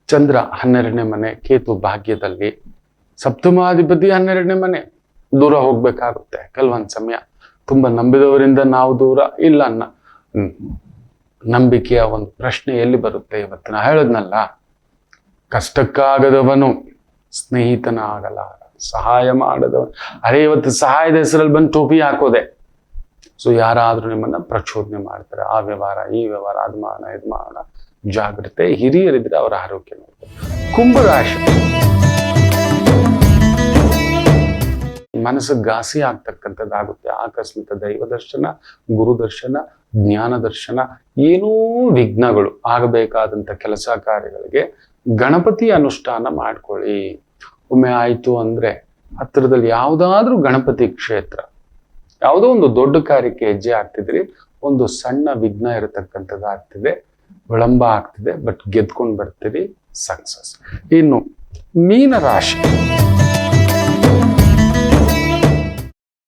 ಚಂದ್ರ 12ನೇ ಮನೆ, ಕೇತು ಭಾಗ್ಯದಲ್ಲಿ, ಸಪ್ತಮಾಧಿಪತಿ 12ನೇ ಮನೆ. ದೂರ ಹೋಗ್ಬೇಕಾಗುತ್ತೆ ಕೆಲವೊಂದು ಸಮಯ. ತುಂಬಾ ನಂಬಿದವರಿಂದ ನಾವು ದೂರ ಇಲ್ಲ ನಂಬಿಕೆಯ ಒಂದು ಪ್ರಶ್ನೆ ಎಲ್ಲಿ ಬರುತ್ತೆ ಇವತ್ತು. ನಾ ಹೇಳದ್ನಲ್ಲ, ಕಷ್ಟಕ್ಕಾಗದವನು ಸ್ನೇಹಿತನ ಆಗಲಾರ, ಸಹಾಯ ಮಾಡದವನು. ಅರೆ ಇವತ್ತು ಸಹಾಯದ ಹೆಸರಲ್ಲಿ ಬಂದು ಟೋಪಿ ಹಾಕೋದೆ. ಸೊ ಯಾರಾದ್ರೂ ನಿಮ್ಮನ್ನ ಪ್ರಚೋದನೆ ಮಾಡ್ತಾರೆ. ಆ ವ್ಯವಹಾರ, ಈ ವ್ಯವಹಾರ, ಅದು ಮಾಡೋಣ, ಇದು ಮಾಡೋಣ. ಜಾಗ್ರತೆ. ಹಿರಿಯರಿದ್ರೆ ಅವರ ಆರೋಗ್ಯ ನೋಡ್ಬೋದು. ಕುಂಭರಾಶಿ, ಮನಸ್ಸು ಘಾಸಿ ಆಗ್ತಕ್ಕಂಥದ್ದಾಗುತ್ತೆ. ಆಕಸ್ಮಿಕ ದೈವ ದರ್ಶನ, ಗುರು ದರ್ಶನ, ಜ್ಞಾನ ದರ್ಶನ, ಏನೂ ವಿಘ್ನಗಳು ಆಗಬೇಕಾದಂಥ ಕೆಲಸ ಕಾರ್ಯಗಳಿಗೆ ಗಣಪತಿ ಅನುಷ್ಠಾನ ಮಾಡ್ಕೊಳ್ಳಿ. ಒಮ್ಮೆ ಆಯ್ತು ಅಂದ್ರೆ ಹತ್ತಿರದಲ್ಲಿ ಯಾವುದಾದ್ರೂ ಗಣಪತಿ ಕ್ಷೇತ್ರ, ಯಾವುದೋ ಒಂದು ದೊಡ್ಡ ಕಾರ್ಯಕ್ಕೆ ಹೆಜ್ಜೆ ಆಗ್ತಿದ್ರಿ, ಒಂದು ಸಣ್ಣ ವಿಘ್ನ ಇರತಕ್ಕಂಥದ್ದು ಆಗ್ತಿದೆ. ವಿಳಂಬ ಆಗ್ತಿದೆ, ಬಟ್ ಗೆದ್ಕೊಂಡು ಬರ್ತೀರಿ, ಸಕ್ಸಸ್. ಇನ್ನು ಮೀನ ರಾಶಿ,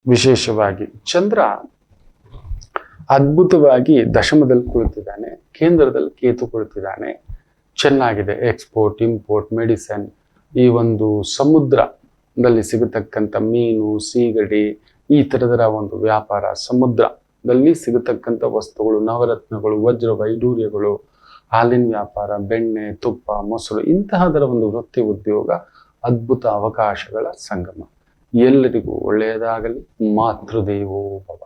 ವಿಶೇಷವಾಗಿ ಚಂದ್ರ ಅದ್ಭುತವಾಗಿ ದಶಮದಲ್ಲಿ ಕುಳಿತಿದ್ದಾನೆ, ಕೇಂದ್ರದಲ್ಲಿ ಕೇತು ಕುಳಿತಿದ್ದಾನೆ, ಚೆನ್ನಾಗಿದೆ. ಎಕ್ಸ್ಪೋರ್ಟ್, ಇಂಪೋರ್ಟ್, ಮೆಡಿಸನ್, ಈ ಒಂದು ಸಮುದ್ರದಲ್ಲಿ ಸಿಗತಕ್ಕಂಥ ಮೀನು, ಸೀಗಡಿ, ಈ ಥರದರ ಒಂದು ವ್ಯಾಪಾರ, ಸಮುದ್ರದಲ್ಲಿ ಸಿಗತಕ್ಕಂಥ ವಸ್ತುಗಳು, ನವರತ್ನಗಳು, ವಜ್ರ ವೈಡೂರ್ಯಗಳು, ಹಾಲಿನ ವ್ಯಾಪಾರ, ಬೆಣ್ಣೆ, ತುಪ್ಪ, ಮೊಸರು, ಇಂತಹದರ ಒಂದು ವೃತ್ತಿ ಉದ್ಯೋಗ, ಅದ್ಭುತ ಅವಕಾಶಗಳ ಸಂಗಮ. ಎಲ್ಲರಿಗೂ ಒಳ್ಳೆಯದಾಗಲಿ. ಮಾತೃದೇವೋ ಭವ.